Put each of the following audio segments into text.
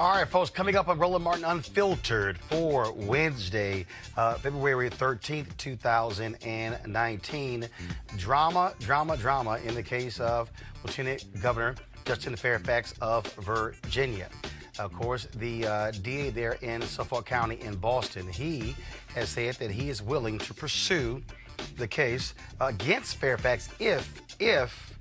All right, folks, coming up on Roland Martin Unfiltered for Wednesday, February 13th, 2019. Drama in the case of Lieutenant Governor Justin Fairfax of Virginia. Of course, the DA there in Suffolk County in Boston, he has said that he is willing to pursue the case against Fairfax if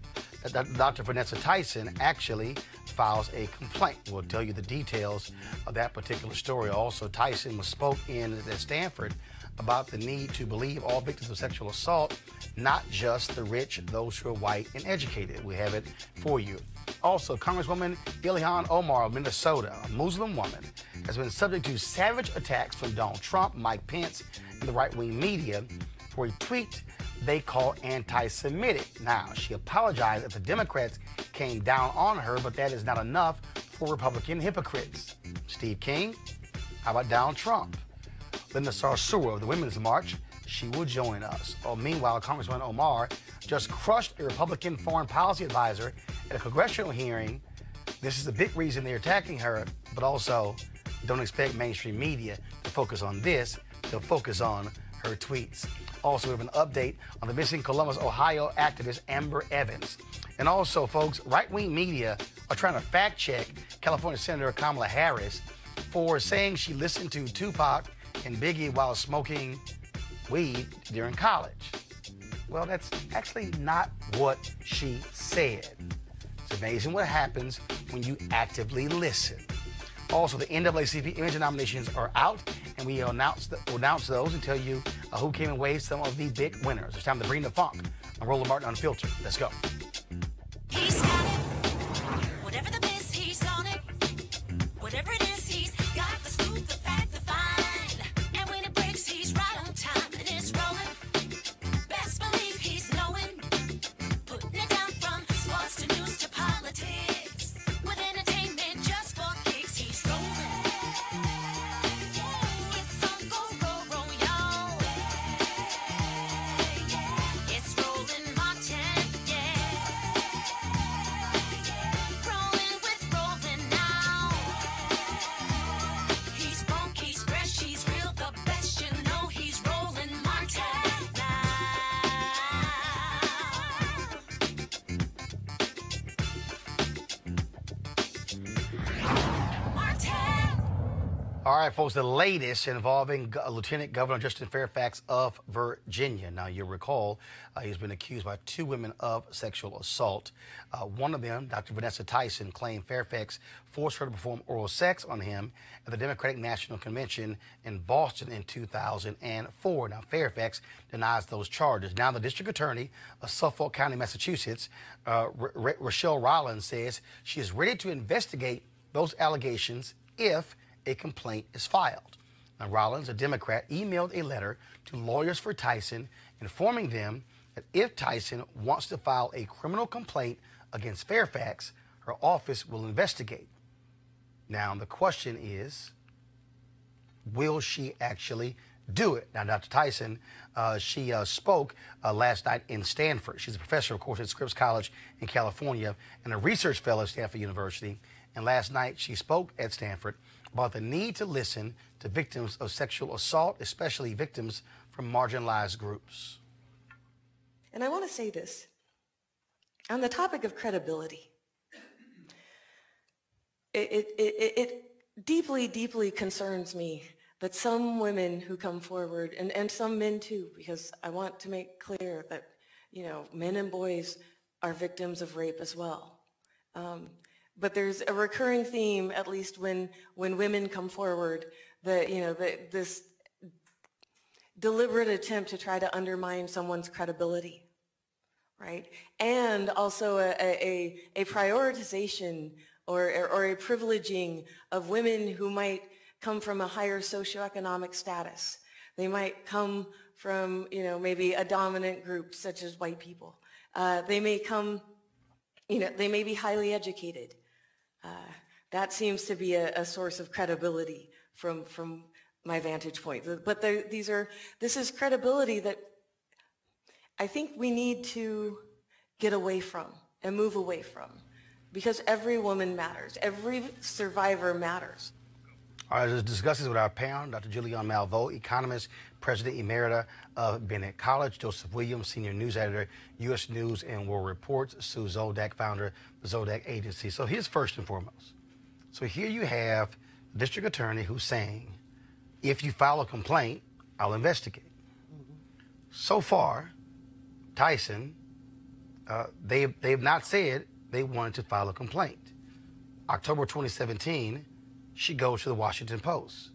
Dr. Vanessa Tyson actually files a complaint. We'll tell you the details of that particular story. Also, Tyson spoke at Stanford about the need to believe all victims of sexual assault, not just the rich, those who are white and educated. We have it for you. Also, Congresswoman Ilhan Omar of Minnesota, a Muslim woman, has been subject to savage attacks from Donald Trump, Mike Pence, and the right-wing media for a tweet they call anti-Semitic. Now, she apologized that the Democrats came down on her, but that is not enough for Republican hypocrites. Steve King, how about Donald Trump? Linda Sarsour of the Women's March, she will join us. Meanwhile, Congressman Omar just crushed a Republican foreign policy advisor at a congressional hearing. This is the big reason they're attacking her, but also don't expect mainstream media to focus on this. They'll focus on her tweets. Also, we have an update on the missing Columbus, Ohio activist Amber Evans. And also, folks, right-wing media are trying to fact-check California Senator Kamala Harris for saying she listened to Tupac and Biggie while smoking weed during college. Well, that's actually not what she said. It's amazing what happens when you actively listen. Also, the NAACP image nominations are out, and we will announce those and tell you who came away some of the big winners. It's time to bring the funk on Roland Martin Unfiltered. Let's go. He's got it. Whatever the biz, he's on it. Whatever it is, he's got the scoop, the fact, the find. And when it breaks, he's right on time and it's rolling. Best believe he's knowing. Putting it down from sports to news to politics. With entertainment just for kicks, he's rolling. It's on go, y'all. It's Roland Martin, yeah. Rolling with Roland now. He's funk, he's fresh, he's real, the best, you know he's Roland Martin now. Martin. All right, folks, the latest involving Lieutenant Governor Justin Fairfax of Virginia. Now, you'll recall he's been accused by two women of sexual assault. One of them, Dr. Vanessa Tyson, claimed Fairfax forced her to perform oral sex on him at the Democratic National Convention in Boston in 2004. Now, Fairfax denies those charges. Now, the district attorney of Suffolk County, Massachusetts, Rochelle Roland, says she is ready to investigate those allegations if a complaint is filed. Now, Rollins, a Democrat, emailed a letter to lawyers for Tyson informing them that if Tyson wants to file a criminal complaint against Fairfax, her office will investigate. Now, the question is, will she actually do it? Now, Dr. Tyson, she spoke last night in Stanford. She's a professor, of course, at Scripps College in California and a research fellow at Stanford University. And last night, she spoke at Stanford about the need to listen to victims of sexual assault, especially victims from marginalized groups. And I want to say this. On the topic of credibility, it deeply, deeply concerns me that some women who come forward, and some men too, because I want to make clear that, you know, men and boys are victims of rape as well. But there's a recurring theme, at least when women come forward, that, you know, this deliberate attempt to try to undermine someone's credibility, right? And also a prioritization or a privileging of women who might come from a higher socioeconomic status. They might come from, you know, maybe a dominant group such as white people. They may come, you know, they may be highly educated. That seems to be a source of credibility from my vantage point. But this is credibility that I think we need to get away from and move away from. because every woman matters. Every survivor matters. All right, let's discuss this with our panel, Dr. Julianne Malveaux, economist, president emerita of Bennett College, Joseph Williams, senior news editor, U.S. News and World Report, Sue Zoldak, founder of the Zoldak Agency. So here's first and foremost. So here you have a district attorney who's saying, if you file a complaint, I'll investigate. So far, Tyson, they've not said they wanted to file a complaint. October 2017, she goes to the Washington Post,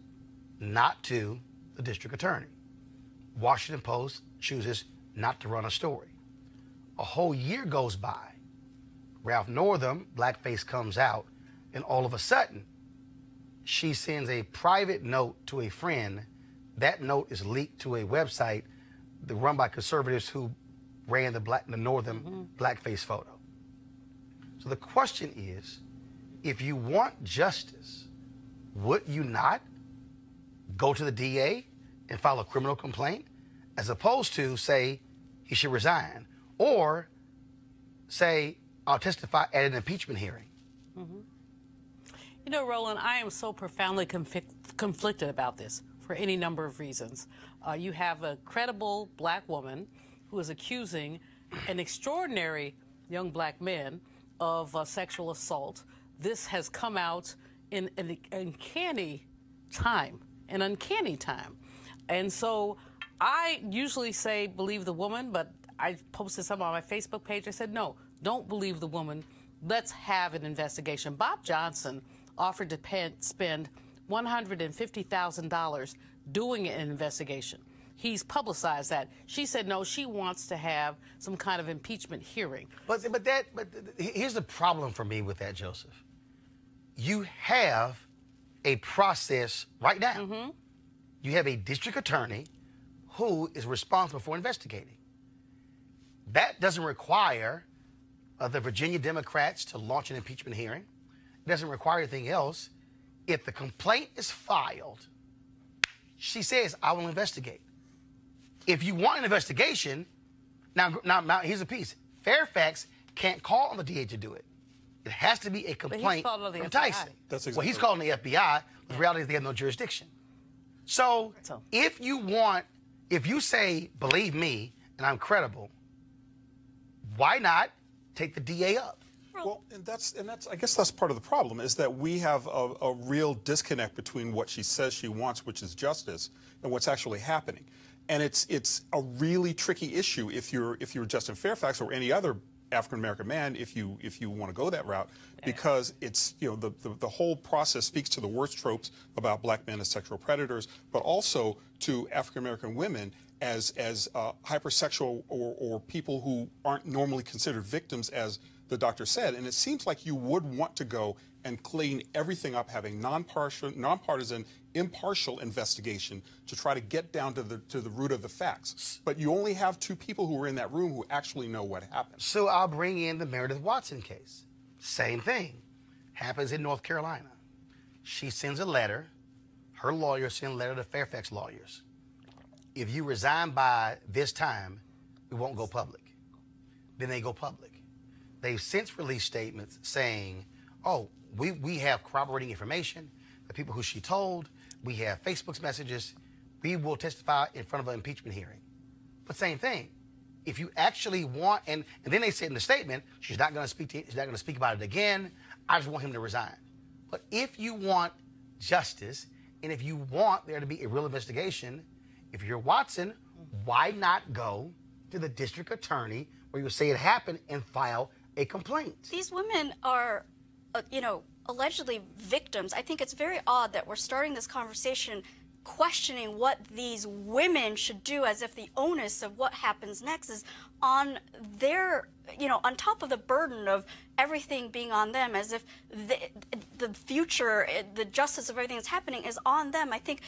not to the district attorney. Washington Post chooses not to run a story. A whole year goes by. Ralph Northam, blackface, comes out, and all of a sudden, she sends a private note to a friend. That note is leaked to a website run by conservatives who ran the Northam blackface photo. So the question is, if you want justice, would you not go to the DA and file a criminal complaint as opposed to say he should resign, or say I'll testify at an impeachment hearing? You know, Roland, I am so profoundly conflicted about this for any number of reasons. You have a credible black woman who is accusing an extraordinary young black man of sexual assault. This has come out in an uncanny time, And so I usually say believe the woman, but I posted something on my Facebook page. I said, no, don't believe the woman. Let's have an investigation. Bob Johnson offered to spend $150,000 doing an investigation. He's publicized that. She said no, she wants to have some kind of impeachment hearing. But here's the problem for me with that, Joseph. You have a process right now. You have a district attorney who is responsible for investigating. That doesn't require the Virginia Democrats to launch an impeachment hearing. It doesn't require anything else. If the complaint is filed, she says, I will investigate. If you want an investigation, now here's a piece. Fairfax can't call on the DA to do it. It has to be a complaint from Tyson. That's exactly well, he's calling the FBI. The reality is they have no jurisdiction. So if you say, believe me, and I'm credible, why not take the DA up? Well, and that's I guess that's part of the problem, is that we have a real disconnect between what she says she wants, which is justice, and what's actually happening. And it's a really tricky issue if you're Justin Fairfax or any other African American man, if you want to go that route, because it's, you know, the whole process speaks to the worst tropes about black men as sexual predators, but also to African American women as hypersexual or people who aren't normally considered victims, as the doctor said. And it seems like you would want to go and clean everything up, having nonpartisan, impartial investigation to try to get down to the root of the facts. But you only have two people who were in that room who actually know what happened. So I'll bring in the Meredith Watson case. Same thing. Happens in North Carolina. She sends a letter. Her lawyer sends a letter to Fairfax lawyers. If you resign by this time, we won't go public. Then they go public. They've since released statements saying, oh, we have corroborating information, the people who she told, we have Facebook's messages, we will testify in front of an impeachment hearing. But same thing. If you actually want, and then they said in the statement, she's not going to speak about it again. I just want him to resign. But if you want justice, and if you want there to be a real investigation, if you're Watson, why not go to the district attorney where you say it happened and file a complaint? These women are, allegedly victims. I think it's very odd that we're starting this conversation questioning what these women should do, as if the onus of what happens next is on their, on top of the burden of everything being on them, as if the future, the justice of everything that's happening is on them. I think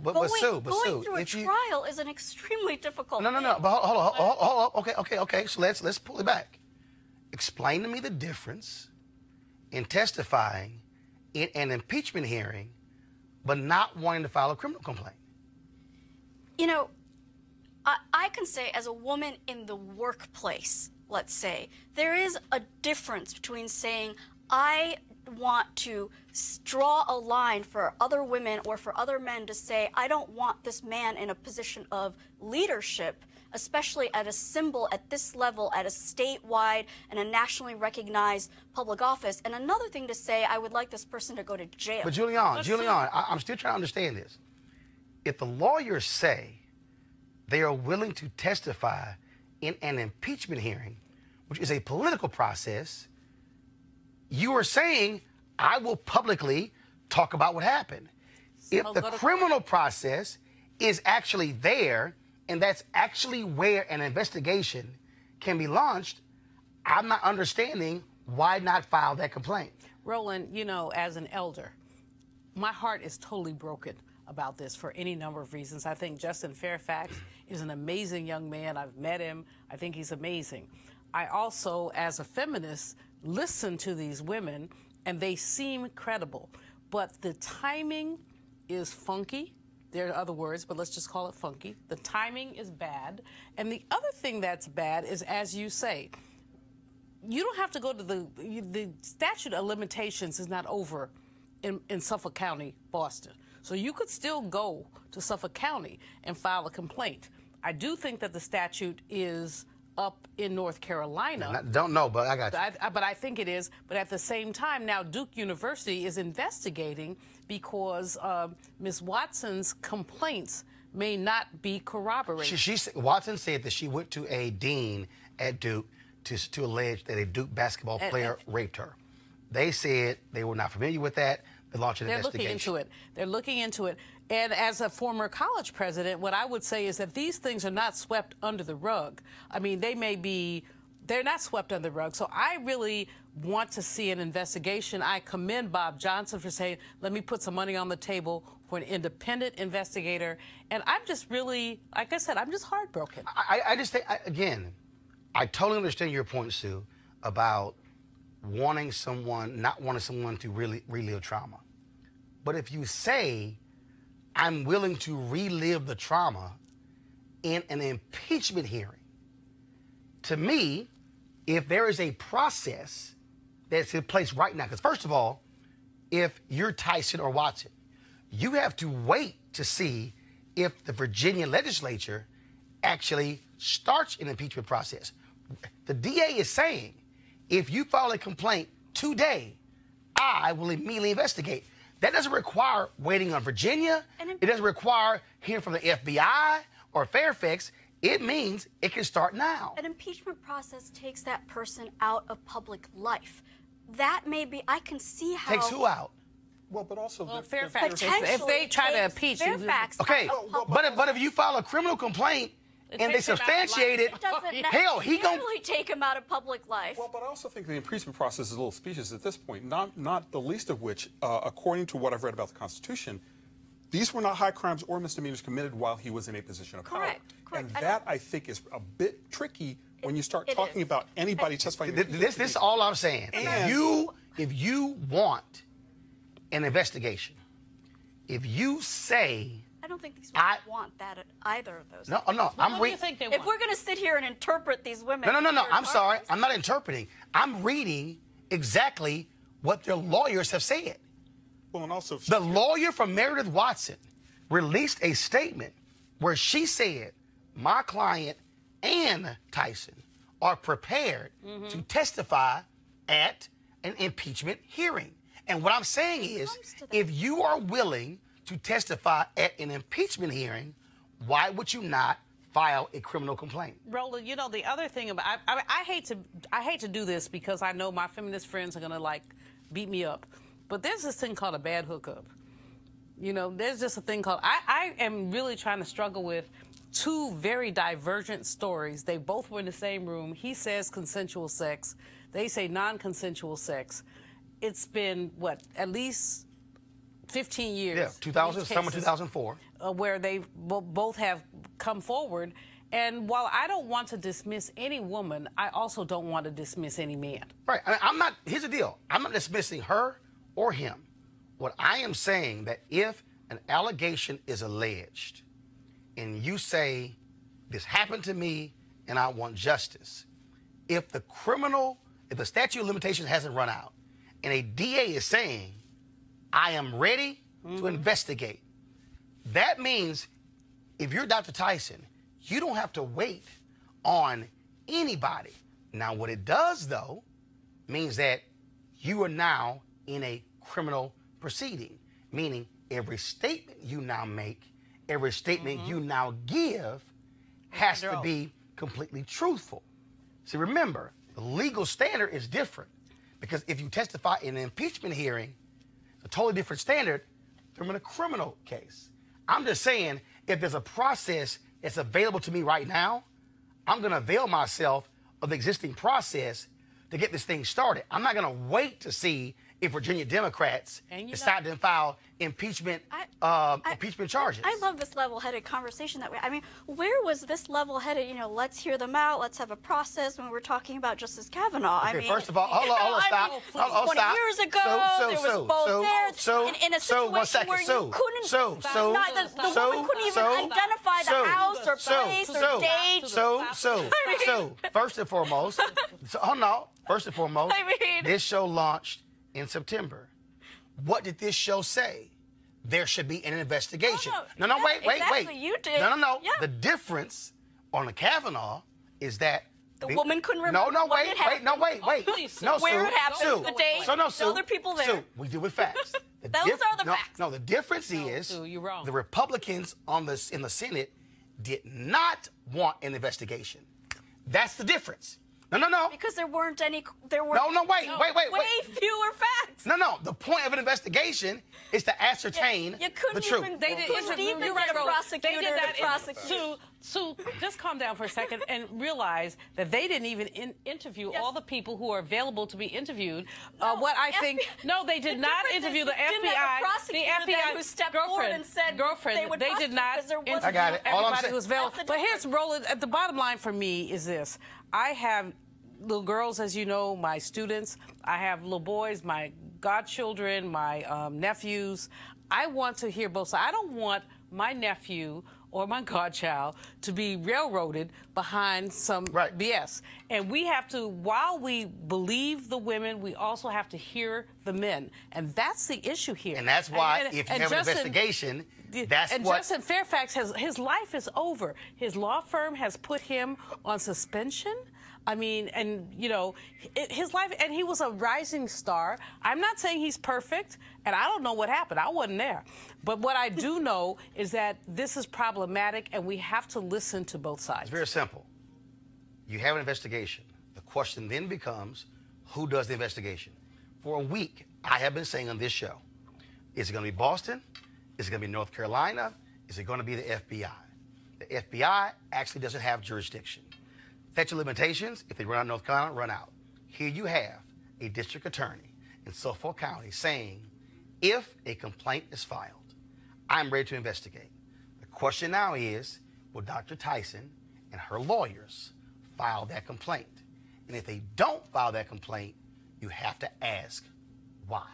going through a trial is an extremely difficult thing. No. But hold on. Okay. So let's pull it back. Explain to me the difference in testifying in an impeachment hearing but not wanting to file a criminal complaint. I can say, as a woman in the workplace, let's say, there is a difference between saying, I want to draw a line for other women or for other men to say, I don't want this man in a position of leadership, especially at a symbol at this level, at a statewide and a nationally recognized public office. And another thing to say, I would like this person to go to jail. But Julian, I'm still trying to understand this. If the lawyers say they are willing to testify in an impeachment hearing, which is a political process, you are saying, I will publicly talk about what happened. If the criminal process is actually there, and that's actually where an investigation can be launched, I'm not understanding why not file that complaint. Roland, you know, as an elder, my heart is totally broken about this for any number of reasons. I think Justin Fairfax is an amazing young man. I've met him. I think he's amazing. I also, as a feminist, listen to these women, and they seem credible. But the timing is funky. There are other words, but let's just call it funky. The timing is bad. And the other thing that's bad is, as you say, you don't have to go to the statute of limitations is not over in Suffolk County, Boston. So you could still go to Suffolk County and file a complaint. I do think that the statute is up in North Carolina. Don't know, but I got you. But I think it is. But at the same time, now Duke University is investigating because Ms. Watson's complaints may not be corroborated. Watson said that she went to a dean at Duke to allege that a Duke basketball player raped her. They said they were not familiar with that. They launched an investigation. They're looking into it. They're looking into it. And as a former college president, what I would say is that these things are not swept under the rug. I mean, they're not swept under the rug. So I really want to see an investigation. I commend Bob Johnson for saying, let me put some money on the table for an independent investigator. And I'm just really, like I said, I'm just heartbroken. I just think, again, I totally understand your point, Sue, about not wanting someone to really relive trauma. But if you say, I'm willing to relive the trauma in an impeachment hearing, to me, if there is a process that's in place right now, because first of all, if you're Tyson or Watson, you have to wait to see if the Virginia legislature actually starts an impeachment process. The DA is saying, if you file a complaint today, I will immediately investigate. That doesn't require waiting on Virginia. It doesn't require hearing from the FBI or Fairfax. It means it can start now. An impeachment process takes that person out of public life. That may be, I can see how... Takes who out? Well, but also... Well, Fairfax, if they try to impeach... Fairfax okay, but if you file a criminal complaint and they substantiate it, hell, he gonna take him out of public life. Well, but I also think the impeachment process is a little specious at this point, not the least of which, according to what I've read about the Constitution, these were not high crimes or misdemeanors committed while he was in a position of power. Correct. And that, I think, is a bit tricky when you start talking about anybody testifying. This is all I'm saying. If you want an investigation, if you say... I don't think these women want that at either of those. No. What do you think they want? If we're going to sit here and interpret these women... No. I'm sorry. I'm not interpreting. I'm reading exactly what their lawyers have said. Well, and also... The lawyer from Meredith Watson released a statement where she said, my client and Tyson are prepared to testify at an impeachment hearing. And what I'm saying is, if you are willing to testify at an impeachment hearing, why would you not file a criminal complaint? Roland, you know, the other thing about I hate to do this because I know my feminist friends are gonna beat me up, but there's this thing called a bad hookup. You know, there's just a thing called I am really trying to struggle with two very divergent stories. They both were in the same room. He says consensual sex. They say non-consensual sex. It's been what, at least 15 years. Yeah, 2000, summer 2004. Where they both have come forward. And while I don't want to dismiss any woman, I also don't want to dismiss any man. Right. I'm not, here's the deal. I'm not dismissing her or him. What I am saying that if an allegation is alleged and you say, this happened to me and I want justice, if the statute of limitations hasn't run out and a DA is saying, I am ready to investigate. That means if you're Dr. Tyson, you don't have to wait on anybody. Now, what it does, though, means that you are now in a criminal proceeding, meaning every statement you now make, every statement you now give has to be completely truthful. See, remember, the legal standard is different because if you testify in an impeachment hearing, it's a totally different standard from in a criminal case. I'm just saying, if there's a process that's available to me right now, I'm going to avail myself of the existing process to get this thing started. I'm not going to wait to see if Virginia Democrats decide to file impeachment charges. I love this level-headed conversation that way. I mean, where was this level-headed, you know, let's hear them out, let's have a process when we're talking about Justice Kavanaugh? Okay, I mean, first of all, hold on, stop. 20 years ago, there was both there. In a situation where you couldn't, the woman couldn't even identify the house or place or date. First and foremost, this show launched in September. What did this show say? There should be an investigation. Wait. You did. No. Yeah. The difference on the Kavanaugh is that the woman couldn't remember. Wait. Please, no, where Sue, it happened, the date, Sue, other people there. Sue, we deal with facts. Those are the facts. No, the difference is Sue, you're wrong. The Republicans in the Senate did not want an investigation. That's the difference. No. Because there weren't any. Wait, Way fewer facts. No. The point of an investigation is to ascertain the truth. They couldn't even get a prosecutor to prosecute. Sue, just calm down for a second and realize that they didn't even interview all the people who are available to be interviewed. They did not interview the FBI. The FBI who stepped forward and said they did not interview I got it. everybody who was available. But here's Roland. At the bottom line for me is this: I have little girls, as you know, my students. I have little boys, my godchildren, my nephews. I want to hear both sides. I don't want my nephew or my godchild to be railroaded behind some BS. And we have to, while we believe the women, we also have to hear the men. And that's the issue here. And that's why if you have an investigation, Justin Fairfax, his life is over. His law firm has put him on suspension. I mean, and, you know, his life, and he was a rising star. I'm not saying he's perfect, and I don't know what happened. I wasn't there. But what I do know is that this is problematic, and we have to listen to both sides. It's very simple. You have an investigation. The question then becomes, who does the investigation? For a week, I have been saying on this show, is it going to be Boston? Is it going to be North Carolina? Is it going to be the FBI? The FBI actually doesn't have jurisdiction. Statute of limitations, if they run out of North Carolina, run out. Here you have a district attorney in Suffolk County saying, if a complaint is filed, I'm ready to investigate. The question now is, will Dr. Tyson and her lawyers file that complaint? And if they don't file that complaint, you have to ask why.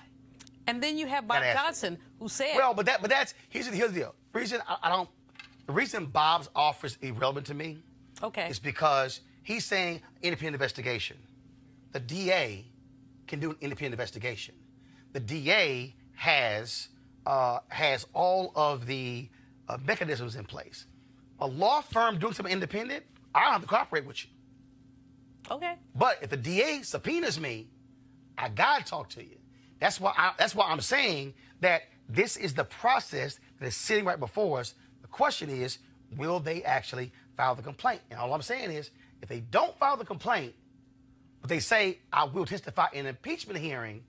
And then you have Bob Johnson, who said... Well, but that's here's the deal. The reason Bob's offer is irrelevant to me is because he's saying independent investigation. The DA can do an independent investigation. The DA has all of the mechanisms in place. A law firm doing something independent, I don't have to cooperate with you. Okay. But if the DA subpoenas me, I gotta talk to you. That's why I'm saying that this is the process that is sitting right before us. The question is, will they actually file the complaint? And all I'm saying is, if they don't file the complaint, but they say, I will testify in an impeachment hearing,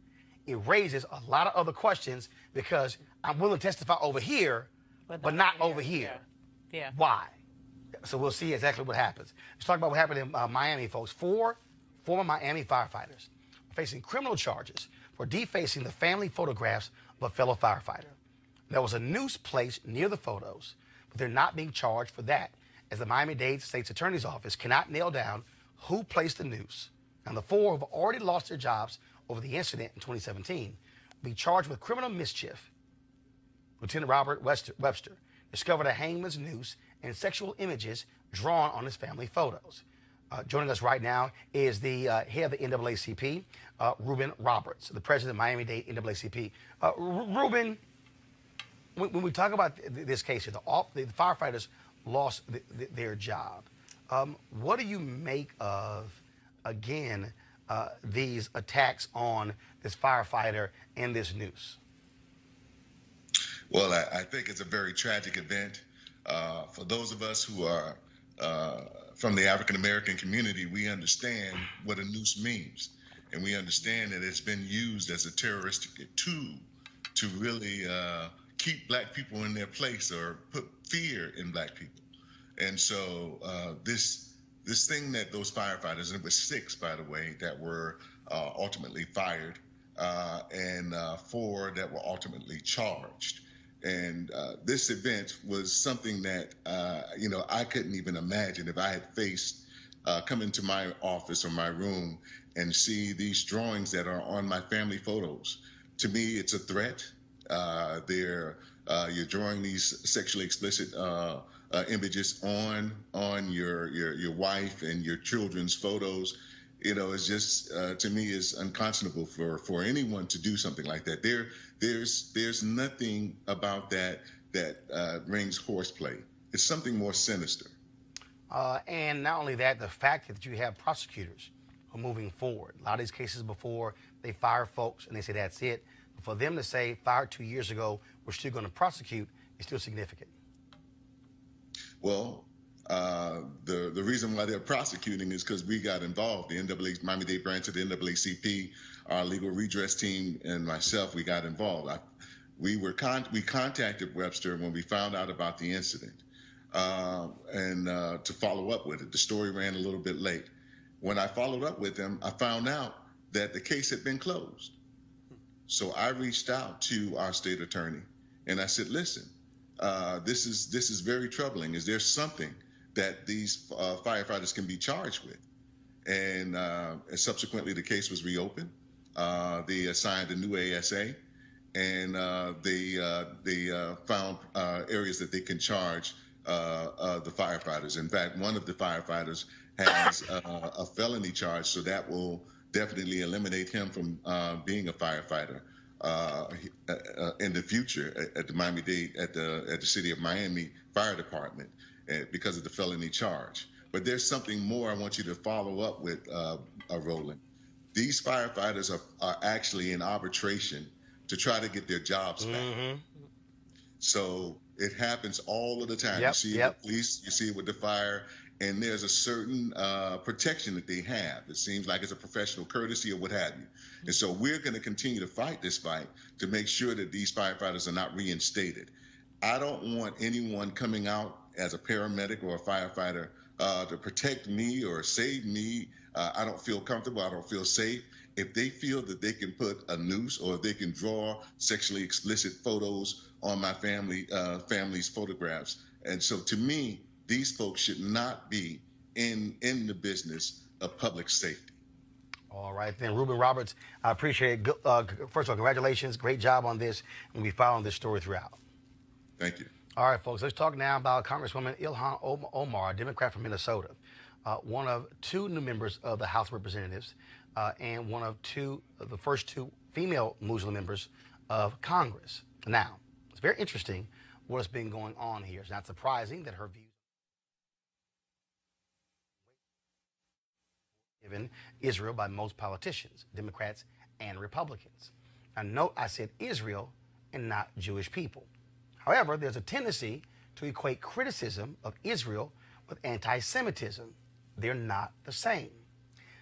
it raises a lot of other questions because I'm willing to testify over here, but not over here. Yeah. Why? So we'll see exactly what happens. Let's talk about what happened in Miami, folks. 4 former Miami firefighters are facing criminal charges for defacing the family photographs of a fellow firefighter. There was a noose placed near the photos, but they're not being charged for that, as the Miami-Dade State's Attorney's Office cannot nail down who placed the noose. And the 4 have already lost their jobs over the incident in 2017, will be charged with criminal mischief. Lieutenant Robert Webster discovered a hangman's noose and sexual images drawn on his family photos. Joining us right now is the head of the NAACP, Ruben Roberts, the president of Miami-Dade NAACP. Ruben, when we talk about this case here, the firefighters lost their job. What do you make of, again, these attacks on this firefighter and this news? Well, I think it's a very tragic event. For those of us who are from the African-American community, we understand what a noose means. And we understand that it's been used as a terroristic tool to really keep black people in their place or put fear in black people. And so this thing that those firefighters, and it was 6, by the way, that were ultimately fired, and 4 that were ultimately charged. And this event was something that, I couldn't even imagine if I had faced come into my office or my room and see these drawings that are on my family photos. To me, it's a threat. You're drawing these sexually explicit images on your wife and your children's photos. It's just, to me, is unconscionable for anyone to do something like that. There's nothing about that rings horseplay. It's something more sinister. And not only that, the fact that you have prosecutors who are moving forward. A lot of these cases before, they fire folks and they say that's it. But for them to say fired 2 years ago, we're still going to prosecute, is still significant. Well, the reason why they're prosecuting is because we got involved. The Miami-Dade branch of the NAACP, our legal redress team, and myself, we got involved. We contacted Webster when we found out about the incident, and to follow up with it. The story ran a little bit late. When I followed up with them, I found out that the case had been closed. So I reached out to our state attorney and I said, listen, this is very troubling. Is there something that these firefighters can be charged with? And subsequently, the case was reopened. They assigned a new ASA, and they found areas that they can charge the firefighters. In fact, one of the firefighters has a felony charge, so that will definitely eliminate him from being a firefighter in the future at the Miami-Dade, at the City of Miami Fire Department, because of the felony charge. But there's something more I want you to follow up with, Roland. These firefighters are actually in arbitration to try to get their jobs back. Mm-hmm. So it happens all of the time. Yep, you see it with police, you see it with the fire, and there's a certain protection that they have. It seems like it's a professional courtesy or what have you. And so we're going to continue to fight this fight to make sure that these firefighters are not reinstated. I don't want anyone coming out as a paramedic or a firefighter to protect me or save me. I don't feel comfortable. I don't feel safe. If they feel that they can put a noose or if they can draw sexually explicit photos on my family's photographs. And so to me, these folks should not be in the business of public safety. All right, then. Ruben Roberts, I appreciate it. First of all, congratulations. Great job on this. We'll be following this story throughout. Thank you. All right, folks, let's talk now about Congresswoman Ilhan Omar, a Democrat from Minnesota, one of 2 new members of the House of Representatives, and one of the first 2 female Muslim members of Congress. Now, it's very interesting what's been going on here. It's not surprising that her views given Israel by most politicians, Democrats and Republicans. Now, note I said Israel and not Jewish people. However, there's a tendency to equate criticism of Israel with anti-Semitism. They're not the same.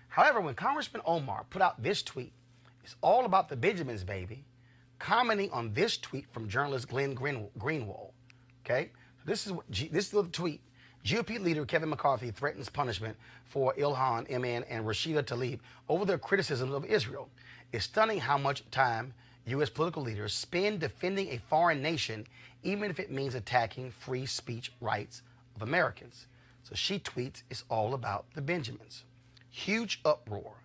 However, when Congressman Omar put out this tweet, it's all about the Benjamins, baby, commenting on this tweet from journalist Glenn Greenwald. Okay, this is the tweet. GOP leader Kevin McCarthy threatens punishment for Ilhan, MN, and Rashida Tlaib over their criticisms of Israel. It's stunning how much time U.S. political leaders spend defending a foreign nation, even if it means attacking free speech rights of Americans. So she tweets, it's all about the Benjamins. Huge uproar.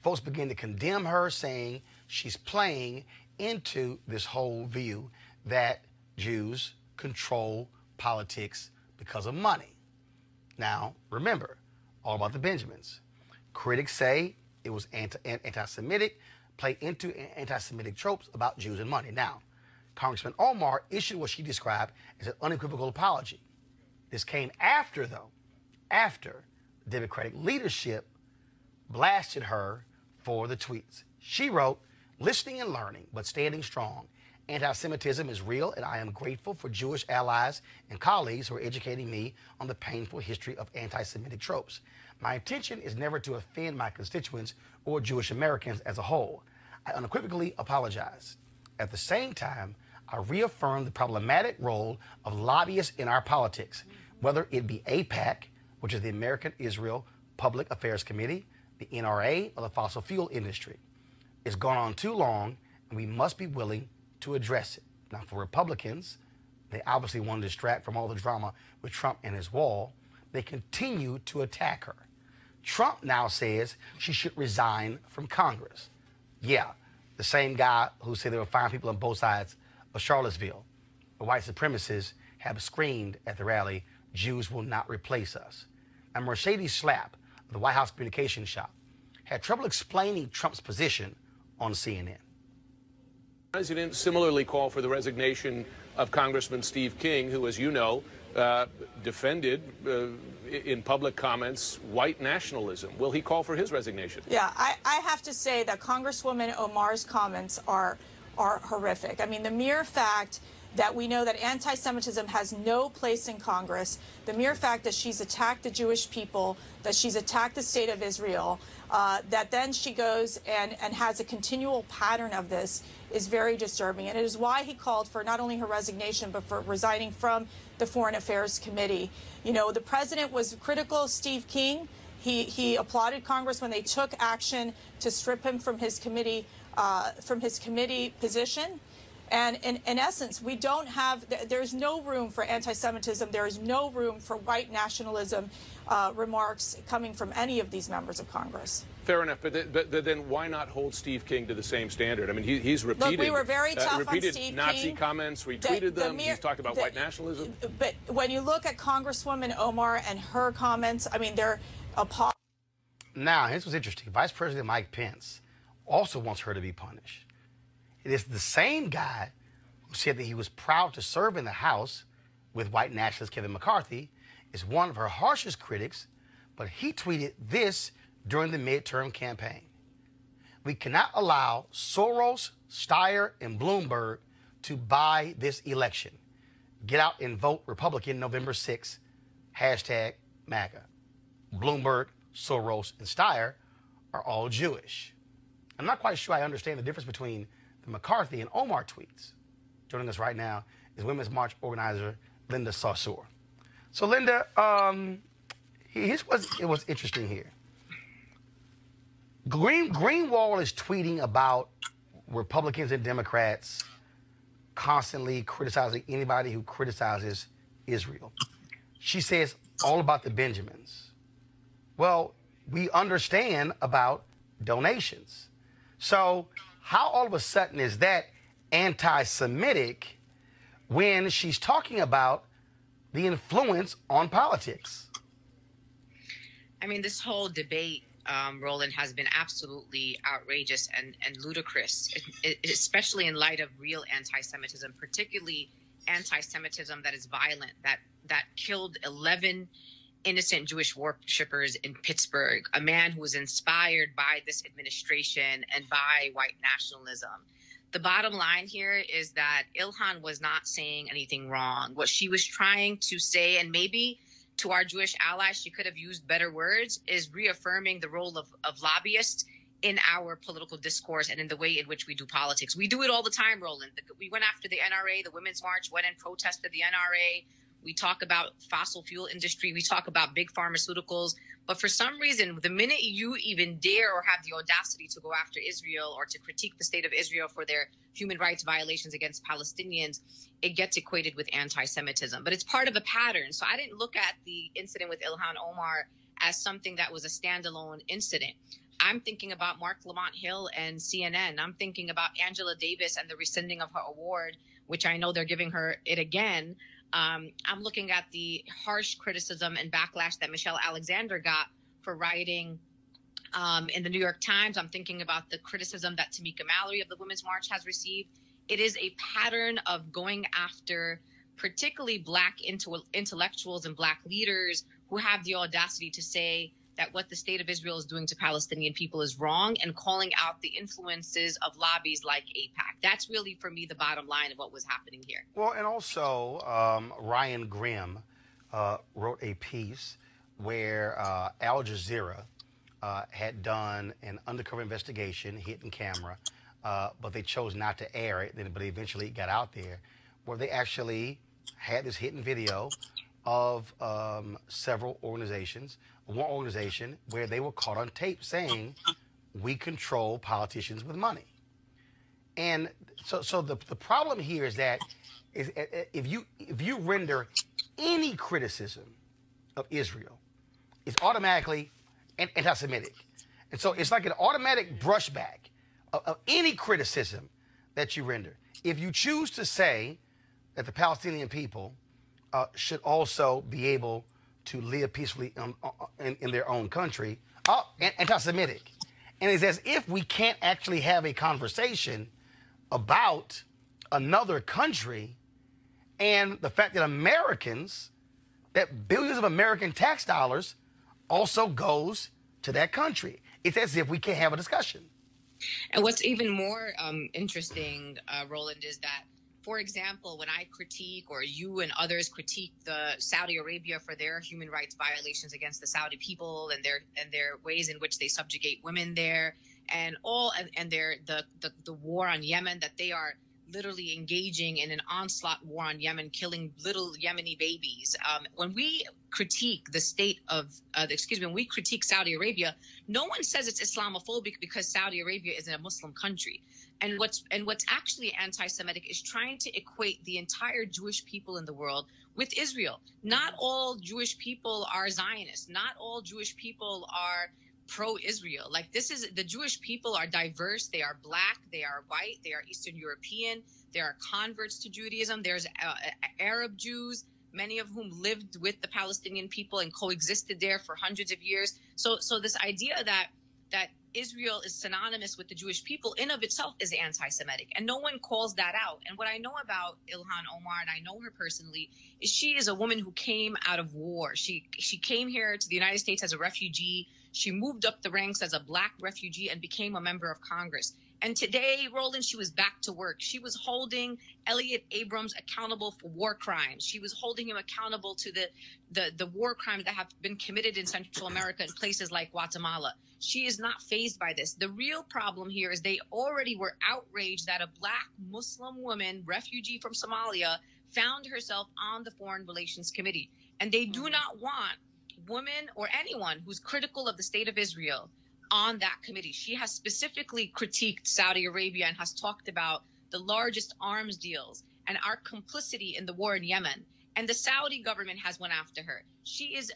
Folks begin to condemn her, saying she's playing into this whole view that Jews control politics because of money. Now, remember, all about the Benjamins. Critics say it was anti-Semitic, play into anti-Semitic tropes about Jews and money. Now, Congressman Omar issued what she described as an unequivocal apology. This came after, though, after the Democratic leadership blasted her for the tweets. She wrote, "Listening and learning, but standing strong. Anti-Semitism is real, and I am grateful for Jewish allies and colleagues who are educating me on the painful history of anti-Semitic tropes. My intention is never to offend my constituents or Jewish Americans as a whole. I unequivocally apologize. At the same time, I reaffirm the problematic role of lobbyists in our politics, whether it be AIPAC, which is the American Israel Public Affairs Committee, the NRA, or the fossil fuel industry. It's gone on too long, and we must be willing to address it." Now, for Republicans, they obviously want to distract from all the drama with Trump and his wall. They continue to attack her. Trump now says she should resign from Congress. Yeah, the same guy who said there were fine people on both sides of Charlottesville. The white supremacists have screamed at the rally, "Jews will not replace us." And Mercedes Schlapp of the White House Communications Shop had trouble explaining Trump's position on CNN. The president similarly called for the resignation of Congressman Steve King, who, as you know, defended in public comments white nationalism. Will he call for his resignation? Yeah, I have to say that Congresswoman Omar's comments are horrific. I mean, the mere fact that we know that anti-Semitism has no place in Congress, the mere fact that she's attacked the Jewish people, that she's attacked the state of Israel, that then she goes and has a continual pattern of this is very disturbing. And it is why he called for not only her resignation, but for resigning from the Foreign Affairs Committee. You know, the president was critical of Steve King. He applauded Congress when they took action to strip him from his committee position. And in essence, we don't have, there's no room for anti-Semitism. There is no room for white nationalism remarks coming from any of these members of Congress. Fair enough, but then why not hold Steve King to the same standard? I mean, he's repeated, Look, we were very tough repeated on Steve Nazi King. comments, retweeted them. He's talked about white nationalism. But when you look at Congresswoman Omar and her comments, I mean, they're appalling. Now, this was interesting. Vice President Mike Pence also wants her to be punished. It is the same guy who said that he was proud to serve in the House with white nationalist Kevin McCarthy is one of her harshest critics, but he tweeted this during the midterm campaign. "We cannot allow Soros, Steyer, and Bloomberg to buy this election. Get out and vote Republican November 6th, #MAGA. Bloomberg, Soros, and Steyer are all Jewish." I'm not quite sure I understand the difference between the McCarthy and Omar tweets. Joining us right now is Women's March organizer Linda Sarsour. So, Linda, here's what it was interesting here. Greenwald is tweeting about Republicans and Democrats constantly criticizing anybody who criticizes Israel. She says all about the Benjamins. Well, we understand about donations. So how all of a sudden is that anti-Semitic when she's talking about the influence on politics? I mean, this whole debate, Roland, has been absolutely outrageous and ludicrous, especially in light of real anti-Semitism, particularly anti-Semitism that is violent, that killed 11 innocent Jewish worshippers in Pittsburgh, a man who was inspired by this administration and by white nationalism. The bottom line here is that Ilhan was not saying anything wrong. What she was trying to say, and maybe to our Jewish allies, she could have used better words, is reaffirming the role of lobbyists in our political discourse and in the way in which we do politics. We do it all the time, Roland. We went after the NRA, the Women's March, went and protested the NRA. We talk about fossil fuel industry. We talk about big pharmaceuticals. But for some reason, the minute you even dare or have the audacity to go after Israel or to critique the state of Israel for their human rights violations against Palestinians, it gets equated with anti-Semitism. But it's part of a pattern. So I didn't look at the incident with Ilhan Omar as something that was a standalone incident. I'm thinking about Mark Lamont Hill and CNN. I'm thinking about Angela Davis and the rescinding of her award, which I know they're giving her it again. I'm looking at the harsh criticism and backlash that Michelle Alexander got for writing in the New York Times. I'm thinking about the criticism that Tamika Mallory of the Women's March has received. It is a pattern of going after particularly Black intellectuals and Black leaders who have the audacity to say that what the state of Israel is doing to Palestinian people is wrong, and calling out the influences of lobbies like AIPAC. That's really, for me, the bottom line of what was happening here. Well, and also Ryan Grimm wrote a piece where Al Jazeera had done an undercover investigation, hidden camera, but they chose not to air it, but eventually it got out there, where they actually had this hidden video of several organizations, one organization where they were caught on tape saying, we control politicians with money. And so the problem here is that if you render any criticism of Israel, it's automatically anti-Semitic. And so it's like an automatic brushback of any criticism that you render. If you choose to say that the Palestinian people should also be able to live peacefully in their own country, anti-Semitic. And it's as if we can't actually have a conversation about another country and the fact that Americans, that billions of American tax dollars also goes to that country. It's as if we can't have a discussion. And what's even more interesting, Roland, is that, for example, when I critique, or you and others critique, the Saudi Arabia for their human rights violations against the Saudi people and their ways in which they subjugate women there, and the war on Yemen, that they are literally engaging in an onslaught war on Yemen, killing little Yemeni babies. When we critique the state of, when we critique Saudi Arabia, no one says it's Islamophobic because Saudi Arabia is a Muslim country. And what's actually anti-Semitic is trying to equate the entire Jewish people in the world with Israel. Not all Jewish people are Zionists. Not all Jewish people are pro-Israel. Like, the Jewish people are diverse. They are Black, they are white, they are Eastern European, there are converts to Judaism. There's Arab Jews, many of whom lived with the Palestinian people and coexisted there for hundreds of years. So this idea that Israel is synonymous with the Jewish people in of itself is anti-Semitic, and no one calls that out. And what I know about Ilhan Omar, and I know her personally, is she is a woman who came out of war. She came here to the United States as a refugee. She moved up the ranks as a Black refugee and became a member of Congress. And today, Roland, she was back to work. She was holding Elliot Abrams accountable for war crimes. She was holding him accountable to the war crimes that have been committed in Central America in places like Guatemala. She is not fazed by this. The real problem here is they already were outraged that a Black Muslim woman, refugee from Somalia, found herself on the Foreign Relations Committee. And they do not want women or anyone who's critical of the state of Israel on that committee. She has specifically critiqued Saudi Arabia and has talked about the largest arms deals and our complicity in the war in Yemen. And the Saudi government has went after her. She is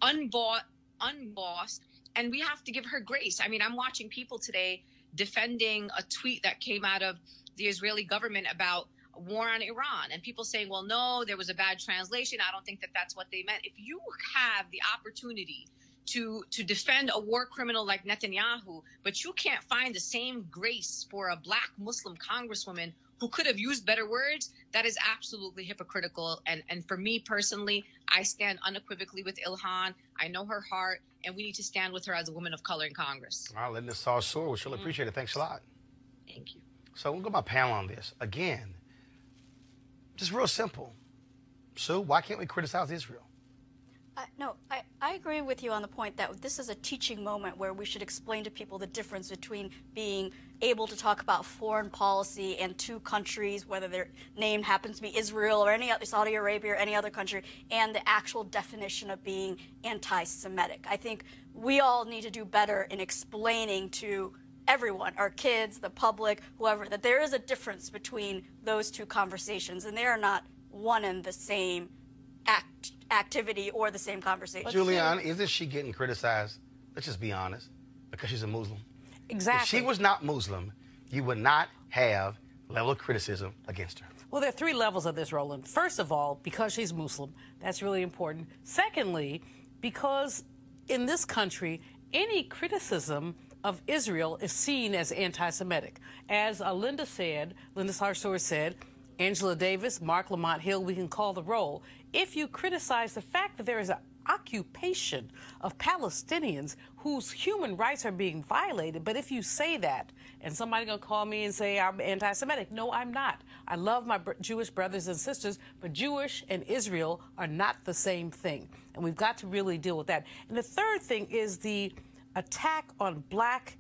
unbossed, and we have to give her grace. I mean, I'm watching people today defending a tweet that came out of the Israeli government about war on Iran, and people saying, well, no, there was a bad translation. I don't think that that's what they meant. If you have the opportunity to defend a war criminal like Netanyahu, but you can't find the same grace for a Black Muslim congresswoman who could have used better words, that is absolutely hypocritical. And for me personally, I stand unequivocally with Ilhan. I know her heart, and we need to stand with her as a woman of color in Congress. All right, letting this all soar. We surely appreciate it. Thanks a lot. Thank you. So we'll go to my panel on this. Again, just real simple. Sue, why can't we criticize Israel? No, I agree with you on the point that this is a teaching moment where we should explain to people the difference between being able to talk about foreign policy and two countries, whether their name happens to be Israel or any other, Saudi Arabia or any other country, and the actual definition of being anti-Semitic. I think we all need to do better in explaining to everyone, our kids, the public, whoever, that there is a difference between those two conversations, and they are not one and the same activity or the same conversation. Julianne, isn't she getting criticized? Let's just be honest, because she's a Muslim. Exactly. If she was not Muslim, you would not have level of criticism against her. Well, there are three levels of this, Roland. First of all, because she's Muslim, that's really important. Secondly, because in this country, any criticism of Israel is seen as anti-Semitic. As Linda Sarsour said, Angela Davis, Mark Lamont Hill, we can call the roll. If you criticize the fact that there is an occupation of Palestinians whose human rights are being violated, but if you say that, and somebody gonna call me and say I'm anti-Semitic, no, I'm not. I love my Jewish brothers and sisters, but Jewish and Israel are not the same thing, and we've got to really deal with that. And the third thing is the attack on black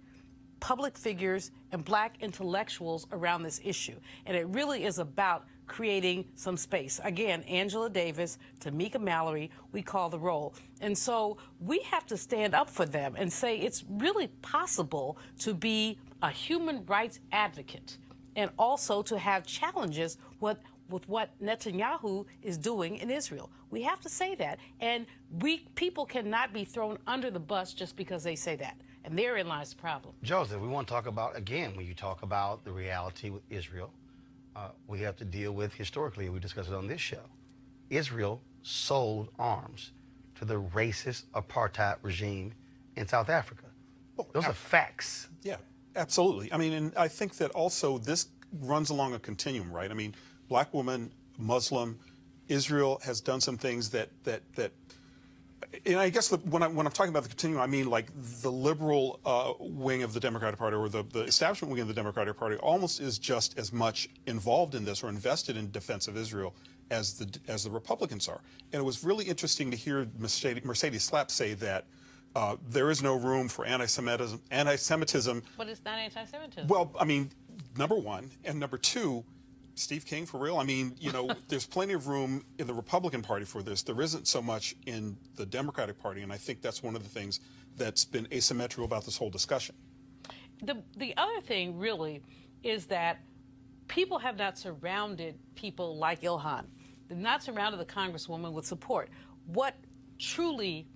public figures and black intellectuals around this issue, and it really is about creating some space. Again, Angela Davis, Tamika Mallory, we call the roll. And so we have to stand up for them and say it's really possible to be a human rights advocate and also to have challenges with what Netanyahu is doing in Israel. We have to say that. And people cannot be thrown under the bus just because they say that. And therein lies the problem. Joseph, we want to talk about, again, when you talk about the reality with Israel, we have to deal with historically, we discussed it on this show. Israel sold arms to the racist apartheid regime in South Africa. Those are facts. Yeah, absolutely. I mean, and I think that also this runs along a continuum, right? I mean, black woman, Muslim, Israel has done some things that and I guess when I'm talking about the continuum, I mean like the liberal wing of the Democratic Party or the establishment wing of the Democratic Party almost is just as much involved in this or invested in defense of Israel as the Republicans are. And it was really interesting to hear Mercedes Slapp say that there is no room for anti-Semitism. But it's not anti-Semitism. Well, I mean, number one, and number two, Steve King, for real? I mean, you know, there's plenty of room in the Republican Party for this. There isn't so much in the Democratic Party, and I think that's one of the things that's been asymmetrical about this whole discussion. The other thing, really, is that people have not surrounded people like Ilhan. They've not surrounded the Congresswoman with support. What truly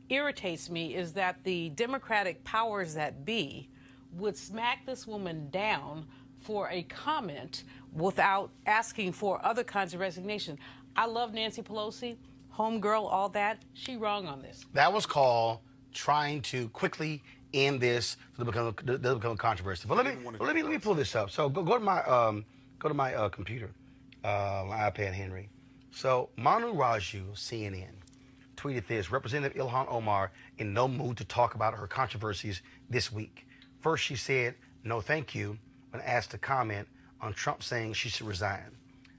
irritates me is that the Democratic powers that be would smack this woman down for a comment without asking for other kinds of resignation. I love Nancy Pelosi, homegirl, all that. She wrong on this. That was called trying to quickly end this to become controversy. But let me pull this up. So go to my computer, my iPad, Henry. So Manu Raju, CNN, tweeted this: Representative Ilhan Omar in no mood to talk about her controversies this week. First, she said no, thank you, when asked to comment on Trump saying she should resign.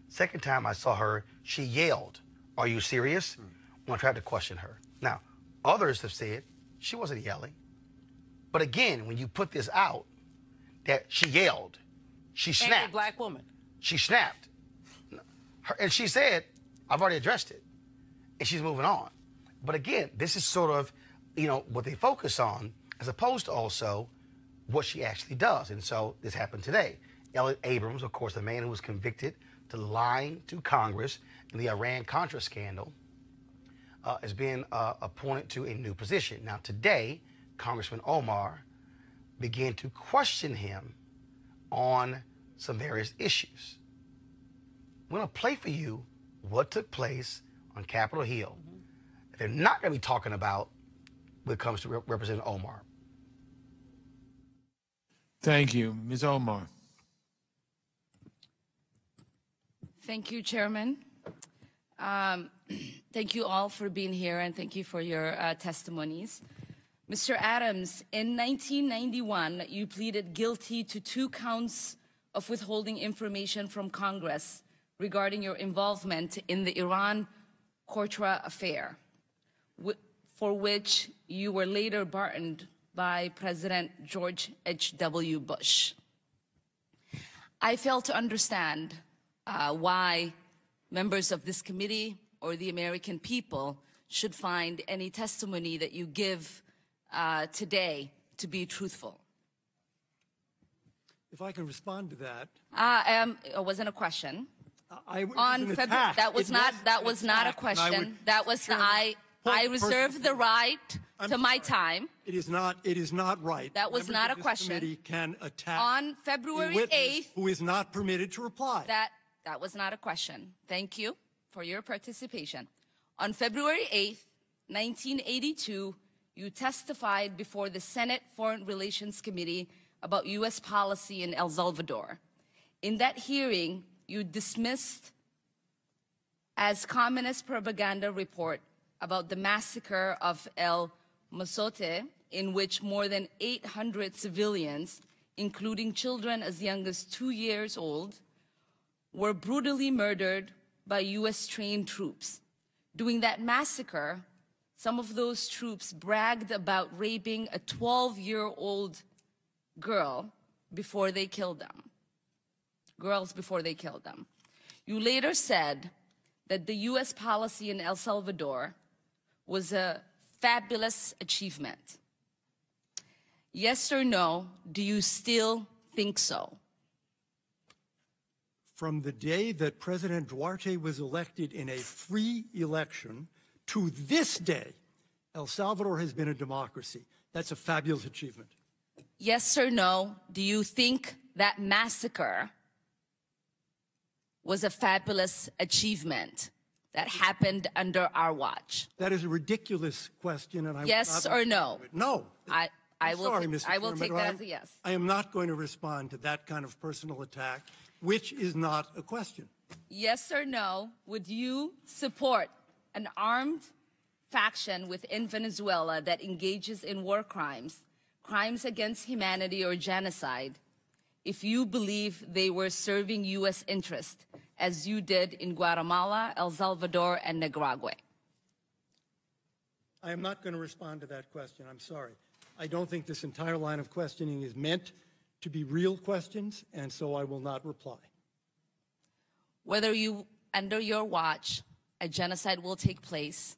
Second time I saw her, she yelled, "Are you serious?" when I tried to question her. Now, others have said she wasn't yelling. But again, when you put this out, that she yelled, she snapped. And a black woman. She snapped. And she said, I've already addressed it. And she's moving on. But again, this is sort of, you know, what they focus on, as opposed to also what she actually does. And so this happened today. Elliot Abrams, of course, the man who was convicted to lying to Congress in the Iran-Contra scandal, has been appointed to a new position. Now, today, Congressman Omar began to question him on some various issues. I'm going to play for you what took place on Capitol Hill. They're not going to be talking about when it comes to Representative Omar. Thank you. Ms. Omar. Thank you, Chairman. Thank you all for being here, and thank you for your testimonies. Mr. Adams, in 1991, you pleaded guilty to 2 counts of withholding information from Congress regarding your involvement in the Iran-Contra affair, for which you were later pardoned by President George H.W. Bush. I fail to understand why members of this committee or the American people should find any testimony that you give today to be truthful. If I can respond to that. It wasn't a question. That was not a question. That was I reserve the right to my time. It is not right. That was not a question. Committee can attack on February 8th, who is not permitted to reply. That was not a question. Thank you for your participation. On February 8th, 1982, you testified before the Senate Foreign Relations Committee about U.S. policy in El Salvador. In that hearing, you dismissed as communist propaganda report about the massacre of El Mozote, in which more than 800 civilians, including children as young as 2 years old, were brutally murdered by U.S.-trained troops. During that massacre, some of those troops bragged about raping a 12-year-old girl before they killed them. Girls before they killed them. You later said that the U.S. policy in El Salvador was a fabulous achievement. Yes or no, do you still think so? From the day that President Duarte was elected in a free election to this day, El Salvador has been a democracy. That's a fabulous achievement. Yes or no, do you think that massacre was a fabulous achievement that happened under our watch? That is a ridiculous question, and I yes or no? No. I will Chairman, take that as a yes. I am not going to respond to that kind of personal attack, which is not a question. Yes or no, would you support an armed faction within Venezuela that engages in war crimes, crimes against humanity or genocide, if you believe they were serving U.S. interest, as you did in Guatemala, El Salvador, and Nicaragua? I am not going to respond to that question. I'm sorry. I don't think this entire line of questioning is meant to be real questions, and so I will not reply. Whether you, under your watch, a genocide will take place,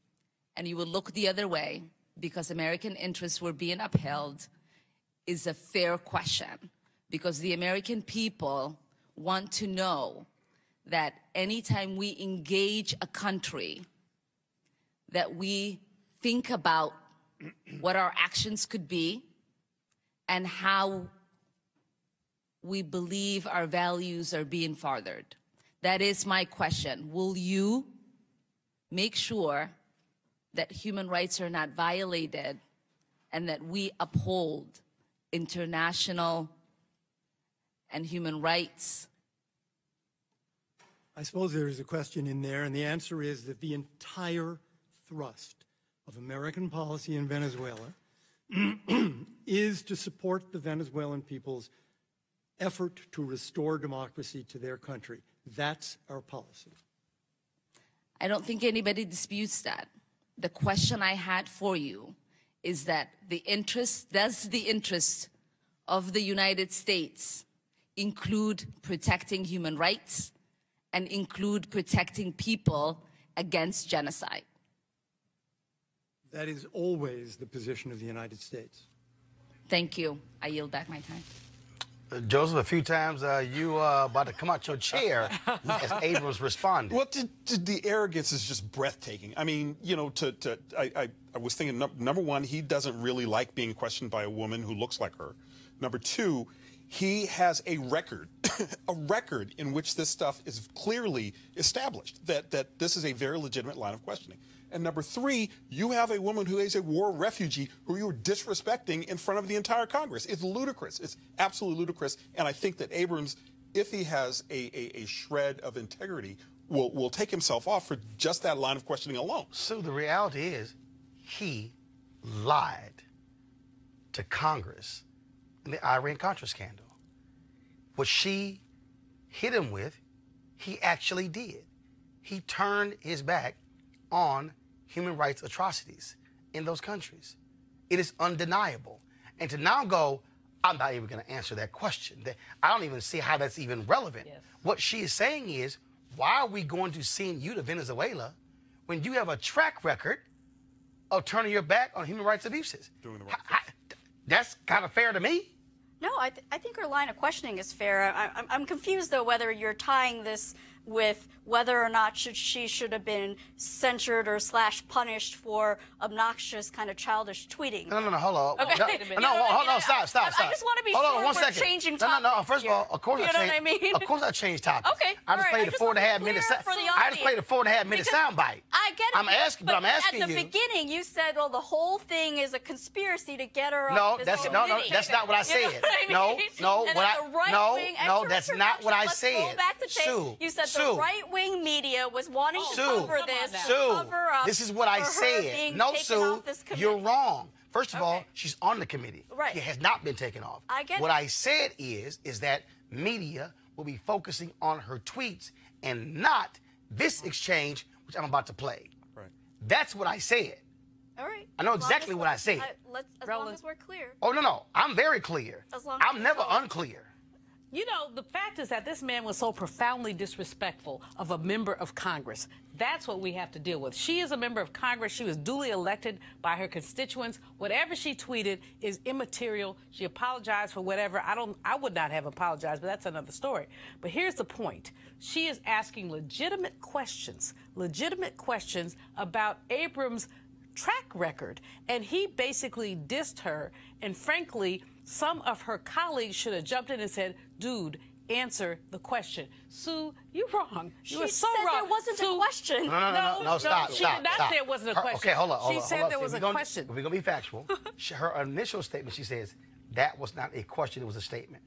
and you will look the other way because American interests were being upheld, is a fair question. Because the American people want to know that anytime we engage a country, that we think about what our actions could be and how we believe our values are being furthered. That is my question. Will you make sure that human rights are not violated and that we uphold international and human rights? I suppose there is a question in there, and the answer is that the entire thrust of American policy in Venezuela is to support the Venezuelan people's effort to restore democracy to their country. That's our policy. I don't think anybody disputes that. The question I had for you is that does the interest of the United States include protecting human rights and include protecting people against genocide? That is always the position of the United States. Thank you. I yield back my time. Joseph, a few times you about to come out your chair as Abrams responded. Well, the arrogance is just breathtaking. I mean, you know, I was thinking, number one, he doesn't really like being questioned by a woman who looks like her. Number two, he has a record, a record in which this stuff is clearly established, that this is a very legitimate line of questioning. And number three, you have a woman who is a war refugee who you are disrespecting in front of the entire Congress. It's ludicrous. It's absolutely ludicrous. And I think that Abrams, if he has a shred of integrity, will take himself off for just that line of questioning alone. So the reality is he lied to Congress in the Iran-Contra scandal. What she hit him with, he actually did. He turned his back on human rights atrocities in those countries. It is undeniable. And to now go, I'm not even going to answer that question. I don't even see how that's even relevant. Yes. What she is saying is, why are we going to send you to Venezuela when you have a track record of turning your back on human rights abuses? Doing the right thing. That's kind of fair to me. No, I think her line of questioning is fair. I'm confused, though, whether you're tying this with whether or not she should have been censured or / punished for obnoxious kind of childish tweeting. No, hold on. Okay. No, Wait a minute. hold on, stop. I just want to be hold sure on, one we're second. changing topics. No. First of all, of course you know what I mean? Of course I changed topics. Okay. I just all played right. a 4.5 minute. I just played a 4.5 minute soundbite. I get it. I'm asking you. At the beginning, you said, "Well, the whole thing is a conspiracy to get her." No, off this that's committee. that's not what I said. You know what I mean? No, that's not what I Let's said. Go back to tape. Sue, You said the right-wing media was wanting to cover this. Cover up this is what I for her said. being No, taken Sue, off this committee. you're wrong. First of all, she's on the committee. Right. She has not been taken off. I get what it. I said is that media will be focusing on her tweets and not this exchange, which I'm about to play. Right. That's what I said. All right. I know exactly what I said. As long as we're clear. Oh, no. I'm very clear. As long as I'm never unclear. You know, the fact is that this man was so profoundly disrespectful of a member of Congress. That's what we have to deal with. She is a member of Congress. She was duly elected by her constituents. Whatever she tweeted is immaterial. She apologized for whatever. I would not have apologized, but that's another story. But here's the point. She is asking legitimate questions about Abrams' track record. And he basically dissed her. And frankly, some of her colleagues should have jumped in and said, dude, answer the question. Sue, you're wrong. You were so wrong. There wasn't a question. No, stop. She did not say it wasn't a question. Okay, hold on. She said there was a question. If we're going to be factual, her initial statement, she says, that was not a question, it was a statement.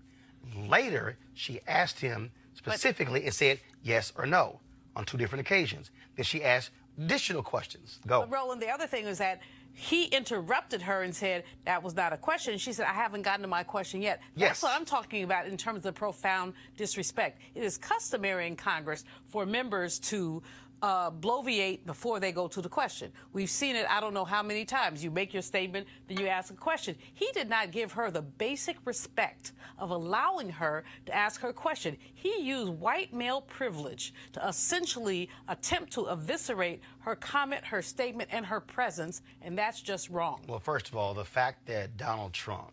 Later, she asked him specifically and said yes or no on 2 different occasions. Then she asked additional questions. Go. But Roland, the other thing is that he interrupted her and said that was not a question. She said, I haven't gotten to my question yet. That's what I'm talking about in terms of profound disrespect. It is customary in Congress for members to bloviate before they go to the question. We've seen it I don't know how many times. You make your statement, then you ask a question. He did not give her the basic respect of allowing her to ask her question. He used white male privilege to essentially attempt to eviscerate her comment, her statement, and her presence, and that's just wrong. Well, first of all, the fact that Donald Trump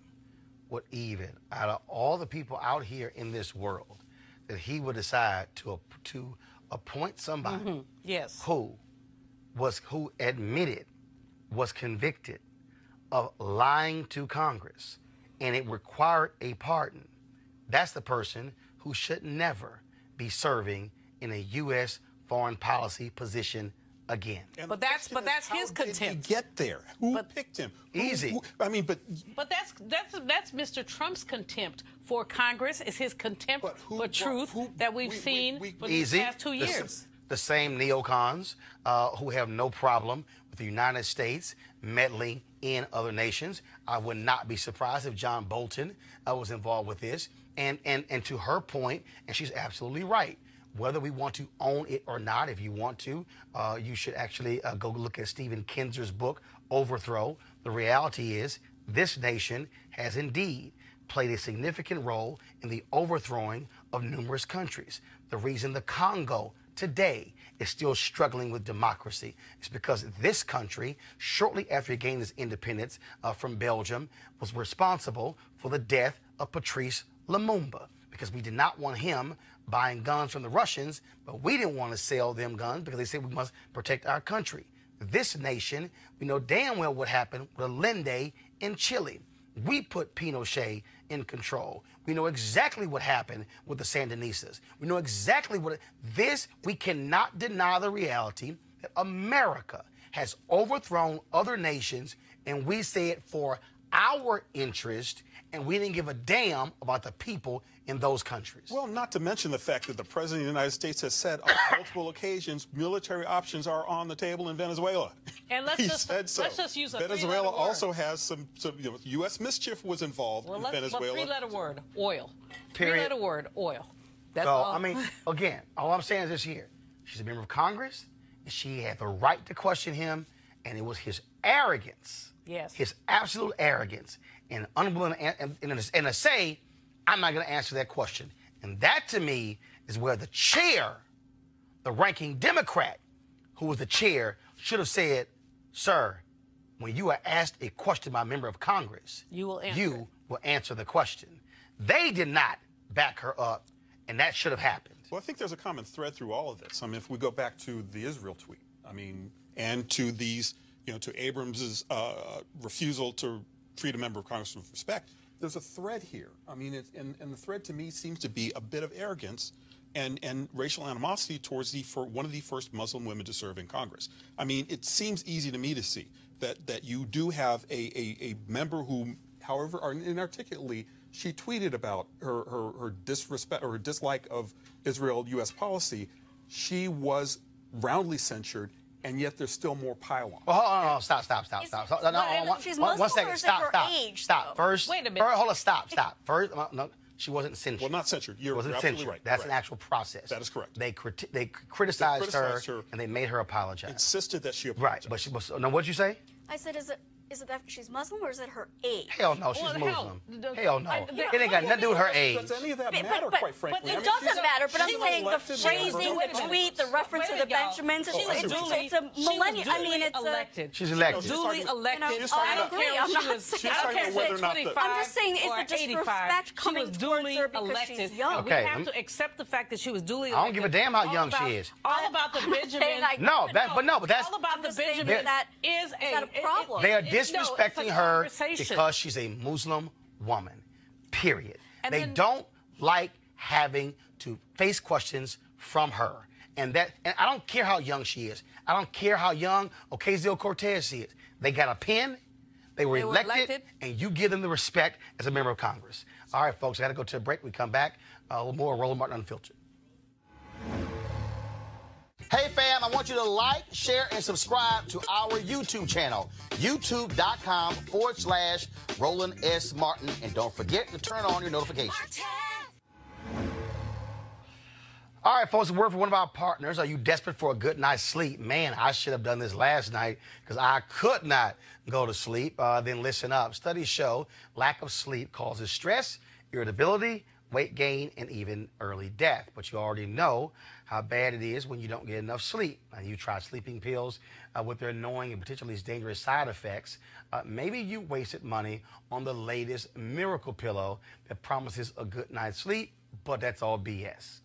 would even, out of all the people out here in this world, that he would decide to appoint somebody who admitted, was convicted of lying to Congress, and it required a pardon. That's the person who should never be serving in a U.S. foreign policy position again. But that's his contempt. How did he get there? Who picked him? Easy. I mean, but that's Mr. Trump's contempt for Congress. It's his contempt for truth that we've seen for these past 2 years. The same neocons who have no problem with the United States meddling in other nations. I would not be surprised if John Bolton was involved with this. And to her point, and she's absolutely right, whether we want to own it or not, if you want to, you should actually go look at Stephen Kinzer's book, Overthrow. The reality is this nation has indeed played a significant role in the overthrowing of numerous countries. The reason the Congo today is still struggling with democracy is because this country, shortly after it gained its independence from Belgium, was responsible for the death of Patrice Lumumba, because we did not want him buying guns from the Russians, but we didn't want to sell them guns because they said we must protect our country. This nation, we know damn well what happened with Allende in Chile. We put Pinochet in control. We know exactly what happened with the Sandinistas. We know exactly we cannot deny the reality that America has overthrown other nations, and we say it for our interest, and we didn't give a damn about the people in those countries. Well, not to mention the fact that the President of the United States has said on multiple occasions military options are on the table in Venezuela. And let's just use a Venezuela also has some U.S. mischief was involved in Venezuela. Three-letter word, oil. Period. Three-letter word, oil. That's so, all. I mean, again, all I'm saying is this here. She's a member of Congress, and she had the right to question him, and it was his arrogance. Yes. His absolute arrogance and unwilling and to say, I'm not going to answer that question. And that, to me, is where the chair, the ranking Democrat, who was the chair, should have said, sir, when you are asked a question by a member of Congress, you will answer the question. They did not back her up, and that should have happened. Well, I think there's a common thread through all of this. I mean, if we go back to the Israel tweet, I mean, and to these, to Abrams's refusal to treat a member of Congress with respect, there's a thread here. I mean, and the thread to me seems to be a bit of arrogance and racial animosity towards one of the first Muslim women to serve in Congress. I mean, it seems easy to me to see that you do have a member who, however inarticulately, she tweeted about her disrespect or her dislike of Israel-U.S. policy. She was roundly censured, and yet there's still more pile-on. Well, hold on, stop. She's One Muslim, second, or is it stop. her age, Stop. though? First, Wait a minute. Hold on, stop. First, no, she wasn't censured. Well, not censured. You're wasn't absolutely censured. right. That's Correct. an actual process. That is correct. They criticized her, and they made her apologize. Insisted that she Right, apologize. but she was. No, what'd you say? I said, is it that she's Muslim or is it her age? Hell no, she's Well, Muslim. Hell no. It ain't got nothing to do with her age. Does any of that But- matter, but- quite frankly? It I mean, doesn't matter, but I'm she's saying the elected phrasing, member. the tweet, the reference to Wait a the minute, y'all. Benjamins, She was it's a millennium. I mean, it's elected. She's elected. Duly elected. She's talking I don't about- care if I'm she not was. saying- I don't care if whether she's or not the- 25 I'm just saying, is or the 85. disrespect She coming was towards duly her because elected. she's young? And we Okay, have to accept the fact that she was duly I don't elected. give a damn how All young about- she is. All about the I'm saying Benjamin. I- No, that's all about I'm the just saying Benjamin that is that a problem? They are it's a disrespecting her conversation. because she's a Muslim woman. Period. And they then- don't like having to face questions from her. And I don't care how young she is. I don't care how young Ocasio-Cortez is. They got a pen. They were elected, and you give them the respect as a member of Congress. All right, folks, I got to go to a break. We come back. A little more Roland Martin Unfiltered. Hey, fam, I want you to like, share, and subscribe to our YouTube channel, youtube.com/Roland S. Martin. And don't forget to turn on your notifications. All right, folks, a word for one of our partners. Are you desperate for a good night's sleep? Man, I should have done this last night because I could not go to sleep. Then listen up. Studies show lack of sleep causes stress, irritability, weight gain, and even early death. But you already know how bad it is when you don't get enough sleep. And you try sleeping pills with their annoying and potentially dangerous side effects. Maybe you wasted money on the latest miracle pillow that promises a good night's sleep, but that's all BS.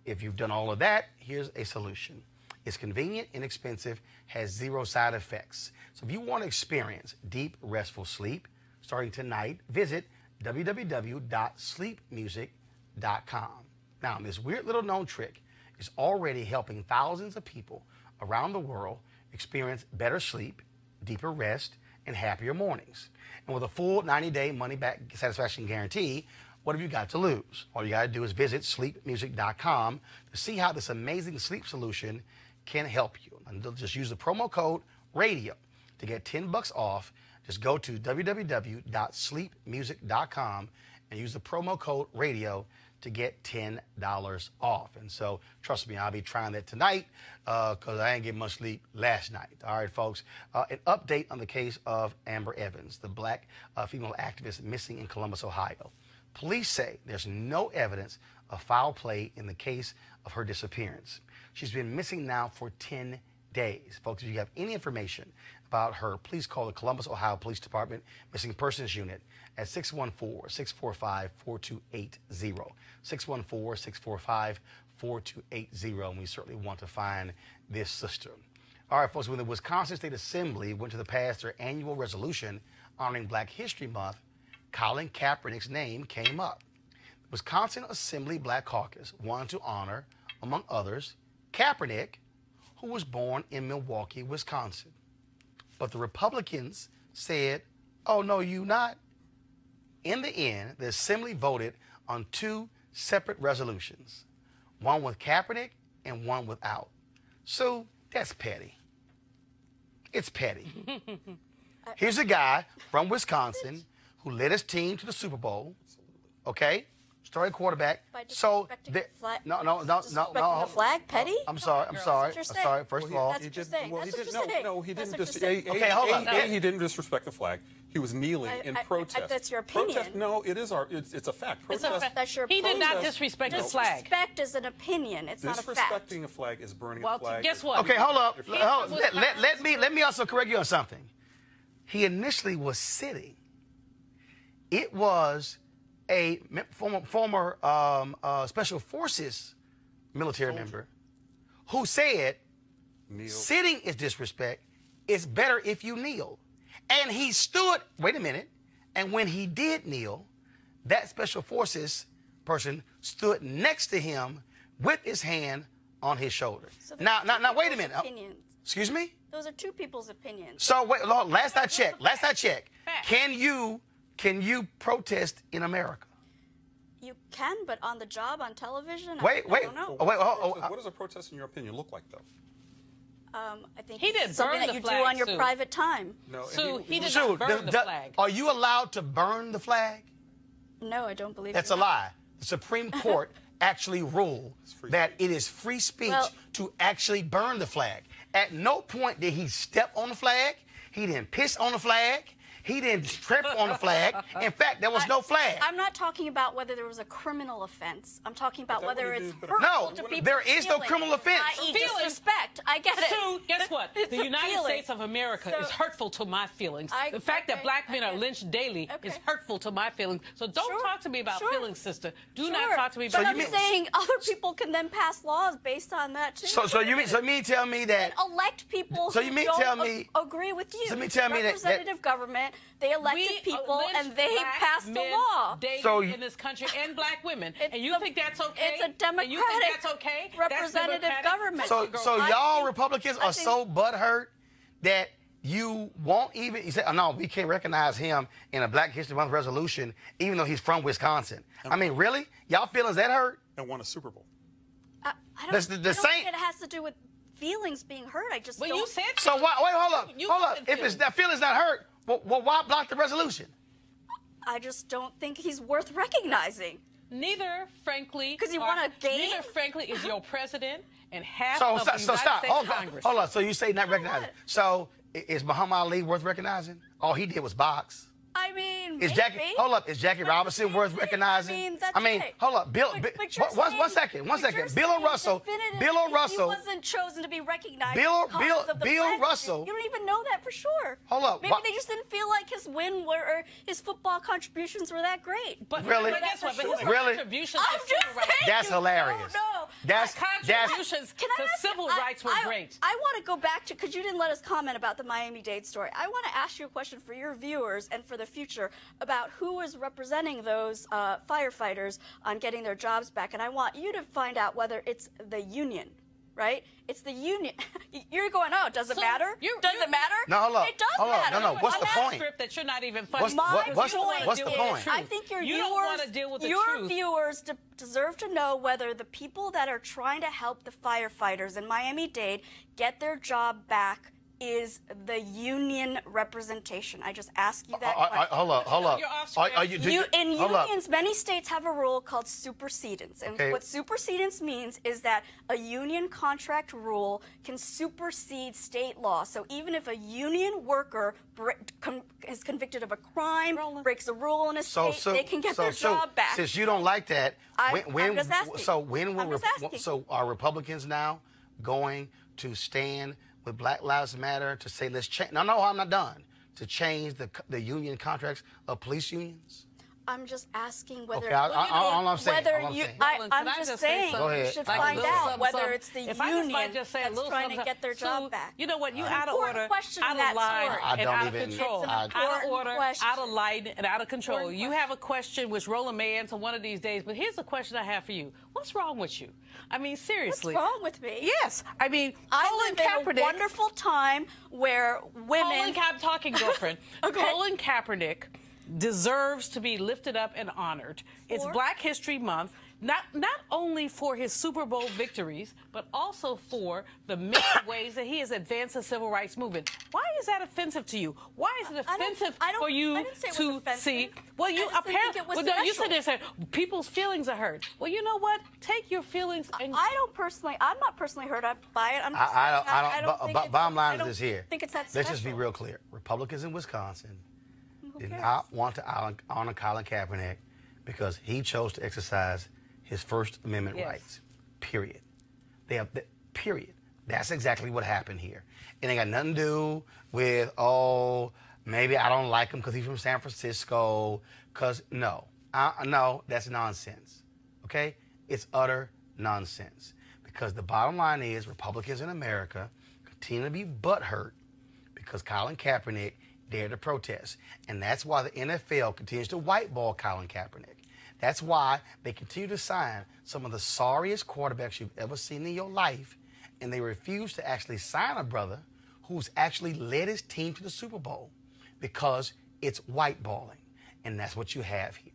If you've done all of that, here's a solution. It's convenient, inexpensive, has zero side effects. So if you want to experience deep, restful sleep, starting tonight, visit www.sleepmusic.com. Now, this weird little known trick is already helping thousands of people around the world experience better sleep, deeper rest, and happier mornings. And with a full 90-day money-back satisfaction guarantee, what have you got to lose? All you got to do is visit sleepmusic.com to see how this amazing sleep solution can help you. And just use the promo code RADIO to get $10 off. Just go to www.sleepmusic.com and use the promo code RADIO to get $10 off. And so, trust me, I'll be trying that tonight because I ain't getting much sleep last night. All right, folks. An update on the case of Amber Evans, the black female activist missing in Columbus, Ohio. Police say there's no evidence of foul play in the case of her disappearance. She's been missing now for 10 days. Folks, if you have any information about her, please call the Columbus, Ohio Police Department Missing Persons Unit at 614-645-4280. 614-645-4280. And we certainly want to find this sister. All right, folks, when the Wisconsin State Assembly went to pass their annual resolution honoring Black History Month, Colin Kaepernick's name came up. The Wisconsin Assembly Black Caucus wanted to honor, among others, Kaepernick, who was born in Milwaukee, Wisconsin. But the Republicans said, oh, no, you not. In the end, the Assembly voted on two separate resolutions, one with Kaepernick and one without. So that's petty. It's petty. Here's a guy from Wisconsin who led his team to the Super Bowl, okay? Starting quarterback. So, the flag? no. The flag, petty? I'm sorry. First of all, That's what you're saying. Well, That's what he you're didn't. saying. No, he didn't. Okay, hold on. He didn't disrespect the flag. He was kneeling in protest. That's your opinion. Protest, no, it is it's a fact. Protest. That's your He did not opinion. disrespect the flag. Disrespect is an opinion. It's not a fact. Disrespecting a flag is burning Well, a flag. guess what? okay, hold up. Let me also correct you on something. He initially was sitting. It was a former special forces military member, who said, sitting is disrespect. It's better if you kneel. And he stood, wait a minute, and when he did kneel, that special forces person stood next to him with his hand on his shoulder. So now, wait a minute. Opinions. Excuse me? Those are two people's opinions. So wait, last I checked, can you protest in America? You can, but on the job, on television, Wait. I don't know. What does a protest, in your opinion, look like, though? I think He didn't something burn that the you do flag, on your Sue. private time. No, Sue, he did not burn the flag. Are you allowed to burn the flag? No, I don't believe That's you. a lie. The Supreme Court actually ruled that it is free speech to actually burn the flag. At no point did he step on the flag. He didn't piss on the flag. He didn't trip on the flag. In fact, there was no flag. I'm not talking about whether there was a criminal offense. I'm talking about whether it's hurtful No, to people's there is no feelings, criminal offense. i.e. disrespect. I get it. Sue, guess what? It's The a United feeling. States of America is hurtful to my feelings. The fact that black men are lynched daily is hurtful to my feelings. So don't talk to me about feelings, sister. Do not talk to me about But I'm feelings. saying other people can then pass laws based on that too. So you mean tell me that and elect people So you who mean don't tell me- agree with you. So you mean tell me that- representative government, they elected people and they passed the law. So in this country and black women, and you think that's okay? It's a democratic and you think that's okay? representative That's government. So y'all Republicans are so butthurt that you won't even. You say, oh, no, we can't recognize him in a Black History Month resolution, even though he's from Wisconsin. I mean, really? Y'all feelings that hurt? And won a Super Bowl. I don't, That's the I don't same- think it has to do with feelings being hurt. I just Well, don't. you said So why? Wait, hold up. said If it's that feelings not hurt, well, why block the resolution? I just don't think he's worth recognizing. Neither, frankly, because you want to gain. Neither, frankly, is your president and half So of the United stop. States Hold Congress. on. So you say not recognizing. So is Muhammad Ali worth recognizing? All he did was box. I mean, Is Jackie? maybe. Hold up. Is Jackie Robinson worth recognizing? I mean, that's right. hold up. Bill. But you're one saying- second. but you're Bill saying O'Russell. definitively Bill O'Russell. He wasn't chosen to be recognized. Bill because of the flag. Russell. You don't even know that for sure. Hold up. Maybe they just didn't feel like his win or his football contributions were that great. But Really? But guess what? But his Really? contributions I'm to just civil rights. saying. That's hilarious. No. That's Contributions Can I to ask- civil rights were great. I want to go back to, because you didn't let us comment about the Miami-Dade story. I want to ask you a question for your viewers and for the future about who is representing those firefighters on getting their jobs back. And I want you to find out whether it's the union, right? It's the union. You're going, oh, does it matter? Does it matter? No, hold up. It does Hold up. matter. No, what's I'm the asking- point? Script that you're not even What's- funding. what's point the point? I think your You viewers, don't want to deal with the your truth. viewers deserve to know whether the people that are trying to help the firefighters in Miami-Dade get their job back is the union representation. I just ask you that question. Hold up. You're off Are you? In hold up. unions, many states have a rule called supersedence. And Okay. what supersedence means is that a union contract rule can supersede state law. So even if a union worker is convicted of a crime, breaks a rule in a state, they can get their job back. Since you don't like that, I'm just asking. So are Republicans now going to stand with Black Lives Matter to say let's change? No, I'm not done. To change the union contracts of police unions? I'm just asking whether Okay, all I'm saying. I'm just saying you should find out whether it's the if union I just say a that's little trying to something, get their job back. You know what? You It's out of an important order, question out in of that line, story. I and don't out even- of control. It's an Out of important order, question. out of line, and out of control. Important You have a question which Roland may answer one of these days, but here's the question I have for you. What's wrong with you? I mean, seriously. What's wrong with me? Yes. I mean, I Colin live in Kaepernick. a wonderful time where women. I'm talking, girlfriend. Okay. Colin Kaepernick deserves to be lifted up and honored. It's Black History Month, not only for his Super Bowl victories, but also for the many ways that he has advanced the civil rights movement. Why is that offensive to you? Why is it offensive for you to see? Well, you apparently, you said this. People's feelings are hurt. Well, you know what? Take your feelings and I'm not personally hurt by it. I'm just I don't think bottom line is this here. think it's that Let's just be special. real clear. Republicans in Wisconsin did not want to honor Colin Kaepernick because he chose to exercise his First Amendment rights. Period. Period. That's exactly what happened here. It ain't got nothing to do with, maybe I don't like him because he's from San Francisco. No, that's nonsense. Okay? It's utter nonsense. because the bottom line is Republicans in America continue to be butthurt because Colin Kaepernick dared to protest. And that's why the NFL continues to whiteball Colin Kaepernick. That's why they continue to sign some of the sorriest quarterbacks you've ever seen in your life, and they refuse to actually sign a brother who's actually led his team to the Super Bowl because it's whiteballing. And that's what you have here.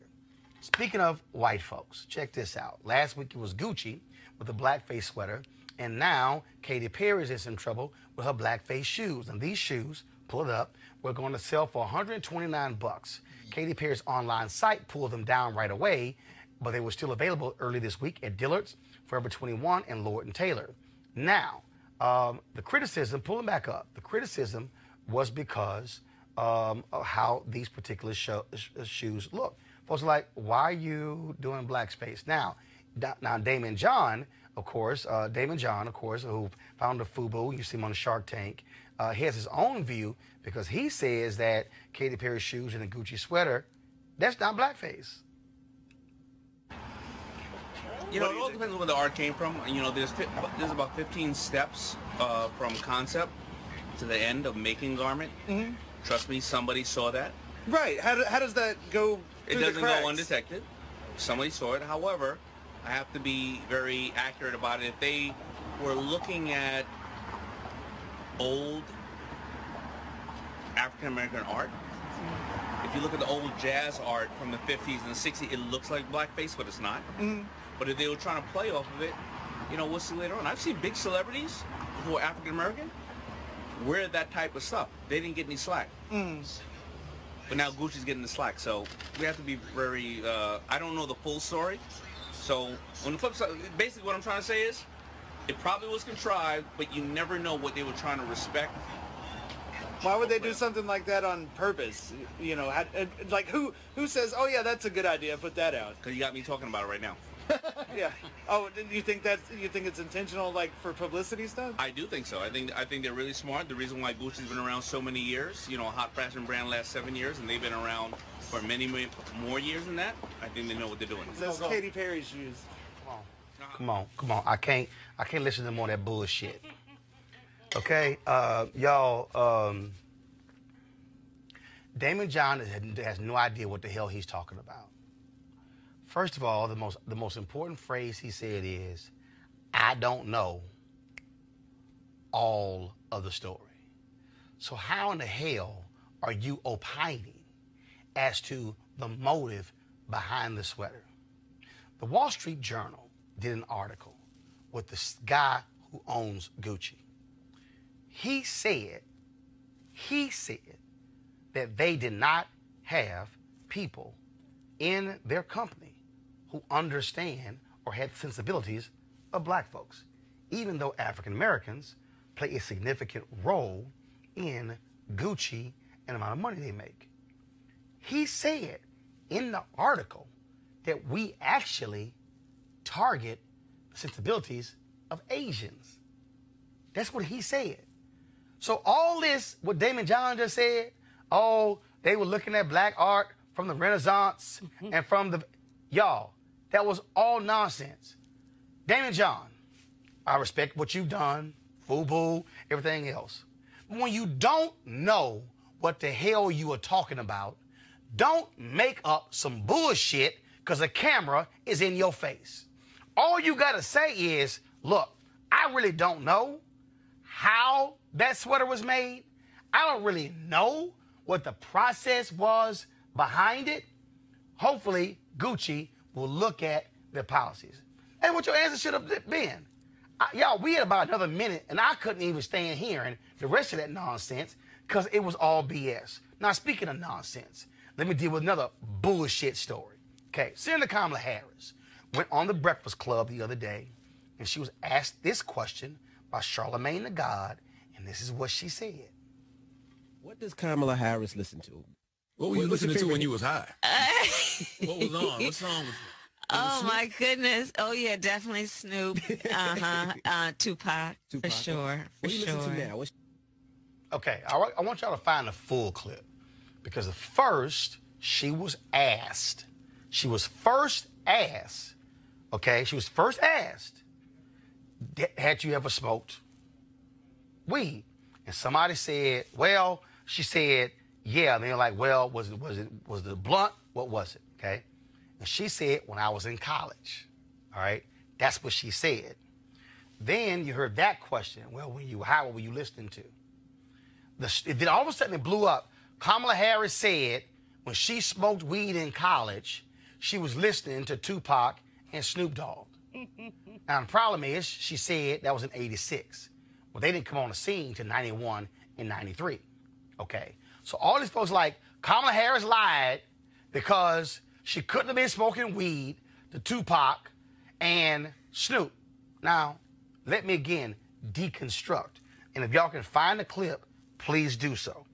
Speaking of white folks, check this out. Last week it was Gucci with a blackface sweater, and now Katy Perry is in some trouble with her blackface shoes. And these shoes, pull it up, we're going to sell for $129. Katy Perry's online site pulled them down right away, but they were still available early this week at Dillard's, Forever 21, and Lord & Taylor. Now, the criticism, pull them back up, the criticism was because of how these particular shoes look. Folks are like, why are you doing blackface? Now Damon John, of course, who founded FUBU, you see him on the Shark Tank, he has his own view because he says that Katy Perry shoes and a Gucci sweater, that's not blackface. You know, it all depends on where the art came from. You know, there's about 15 steps from concept to the end of making garment. Mm-hmm. Trust me, somebody saw that. Right. How does that go through It doesn't the cracks? go undetected. Somebody saw it. However, I have to be very accurate about it. If they were looking at old African-American art, if you look at the old jazz art from the 50s and the 60s, it looks like blackface, but it's not. Mm-hmm. But if they were trying to play off of it, you know, we'll see later on. I've seen big celebrities who are African-American wear that type of stuff. They didn't get any slack. But now Gucci's getting the slack, so we have to be very, I don't know the full story. So on the flip side, basically what I'm trying to say is, it probably was contrived, but you never know what they were trying to respect. Why would they do something like that on purpose? You know, like who says, oh yeah, that's a good idea, put that out? Because you got me talking about it right now. Yeah. Oh, you think it's intentional, like for publicity stuff? I do think so. I think they're really smart. The reason why Gucci's been around so many years, you know, a hot fashion brand lasts 7 years, and they've been around for many more years than that. I think they know what they're doing. That's Katy Perry shoes. Come on. I can't listen to more of that bullshit. Okay, y'all. Damon John has no idea what the hell he's talking about. First of all, the most important phrase he said is, "I don't know all of the story." So how in the hell are you opining as to the motive behind the sweater? The Wall Street Journal did an article with this guy who owns Gucci. He said that they did not have people in their company who understand or have sensibilities of black folks, even though African Americans play a significant role in Gucci and the amount of money they make. He said in the article that we actually target the sensibilities of Asians. That's what he said. So all this, what Damon John just said, oh, they were looking at black art from the Renaissance and from the, y'all, that was all nonsense. Damon John, I respect what you've done, FUBU, everything else. But when you don't know what the hell you are talking about, don't make up some bullshit because a camera is in your face. All you got to say is, look, I really don't know how that sweater was made. I don't really know what the process was behind it. Hopefully, Gucci will look at their policies. And what your answer should have been. Y'all, we had about another minute, and I couldn't even stand hearing the rest of that nonsense because it was all BS. Now, speaking of nonsense, let me deal with another bullshit story. Okay, Senator Kamala Harris went on the Breakfast Club the other day, and she was asked this question by Charlemagne the God, and this is what she said. What does Kamala Harris listen to? What were you listening to when you was high? What was on? What song was it? Oh, my goodness. Oh, yeah, definitely Snoop. Tupac, for sure. For sure. Okay, I want y'all to find the full clip because first she was asked. She was first asked, had you ever smoked weed? And somebody said, well, she said, yeah. And they're like, well, was the blunt? What was it? Okay. And she said, when I was in college. All right. That's what she said. Then you heard that question. Well, when you were high, what were you listening to? Then all of a sudden it blew up. Kamala Harris said when she smoked weed in college, she was listening to Tupac and Snoop Dogg. Now, the problem is, she said that was in 86. Well, they didn't come on the scene till 91 and 93. Okay. So all these folks like, Kamala Harris lied because she couldn't have been smoking weed to Tupac and Snoop. Now, let me again deconstruct. And if y'all can find the clip, please do so.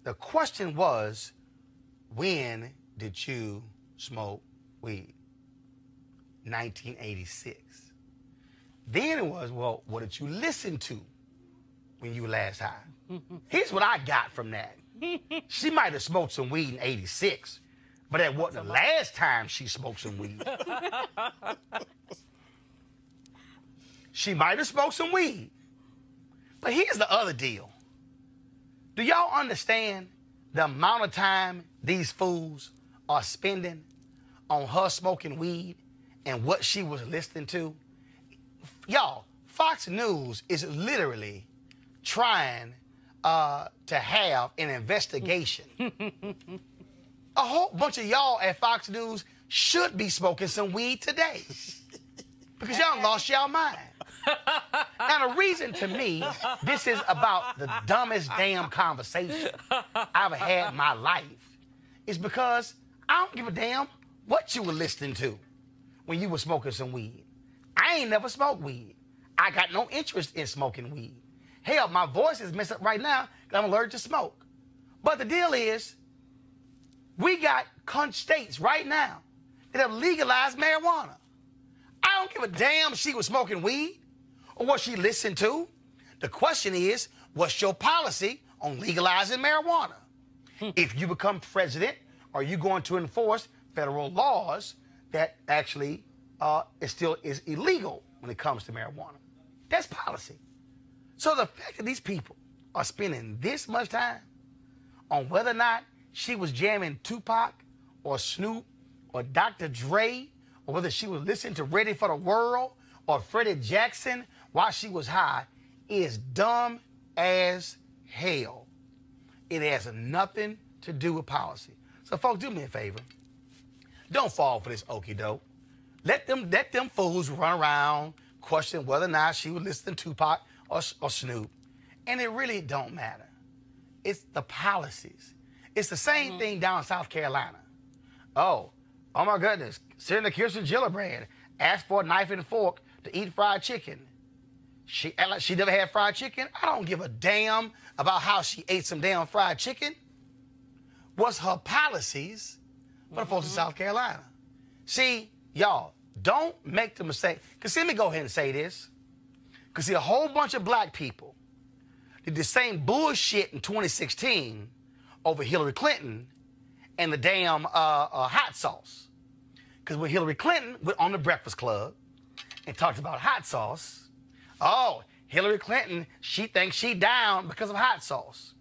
The question was, when did you smoke weed? 1986. Then it was, well, what did you listen to when you were last high? Here's what I got from that. She might have smoked some weed in 86, but that wasn't the last time she smoked some weed. She might have smoked some weed. But here's the other deal. Do y'all understand the amount of time these fools are spending on her smoking weed and what she was listening to? Y'all, Fox News is literally trying to have an investigation. A whole bunch of y'all at Fox News should be smoking some weed today because y'all lost y'all mind. Now, the reason to me this is about the dumbest damn conversation I've ever had in my life is because I don't give a damn what you were listening to when you were smoking some weed. I ain't never smoked weed. I got no interest in smoking weed. Hell, my voice is messed up right now because I'm allergic to smoke. But the deal is, we got states right now that have legalized marijuana. I don't give a damn if she was smoking weed or what she listened to. The question is, what's your policy on legalizing marijuana? If you become president, are you going to enforce federal laws that actually is illegal when it comes to marijuana? That's policy. So the fact that these people are spending this much time on whether or not she was jamming Tupac or Snoop or Dr. Dre, or whether she was listening to Ready for the World or Freddie Jackson while she was high, is dumb as hell. It has nothing to do with policy. So, folks, do me a favor. Don't fall for this okie doke. Let them fools run around, question whether or not she was listening to Tupac or Snoop. And it really don't matter. It's the policies. It's the same thing down in South Carolina. Oh my goodness. Senator Kirsten Gillibrand asked for a knife and fork to eat fried chicken. She never had fried chicken. I don't give a damn about how she ate some damn fried chicken. What's her policies for the folks in South Carolina? See, y'all, don't make the mistake. Because let me go ahead and say this. Because see, a whole bunch of black people did the same bullshit in 2016 over Hillary Clinton and the damn hot sauce. Because when Hillary Clinton went on the Breakfast Club and talked about hot sauce, oh, Hillary Clinton, she thinks she down because of hot sauce.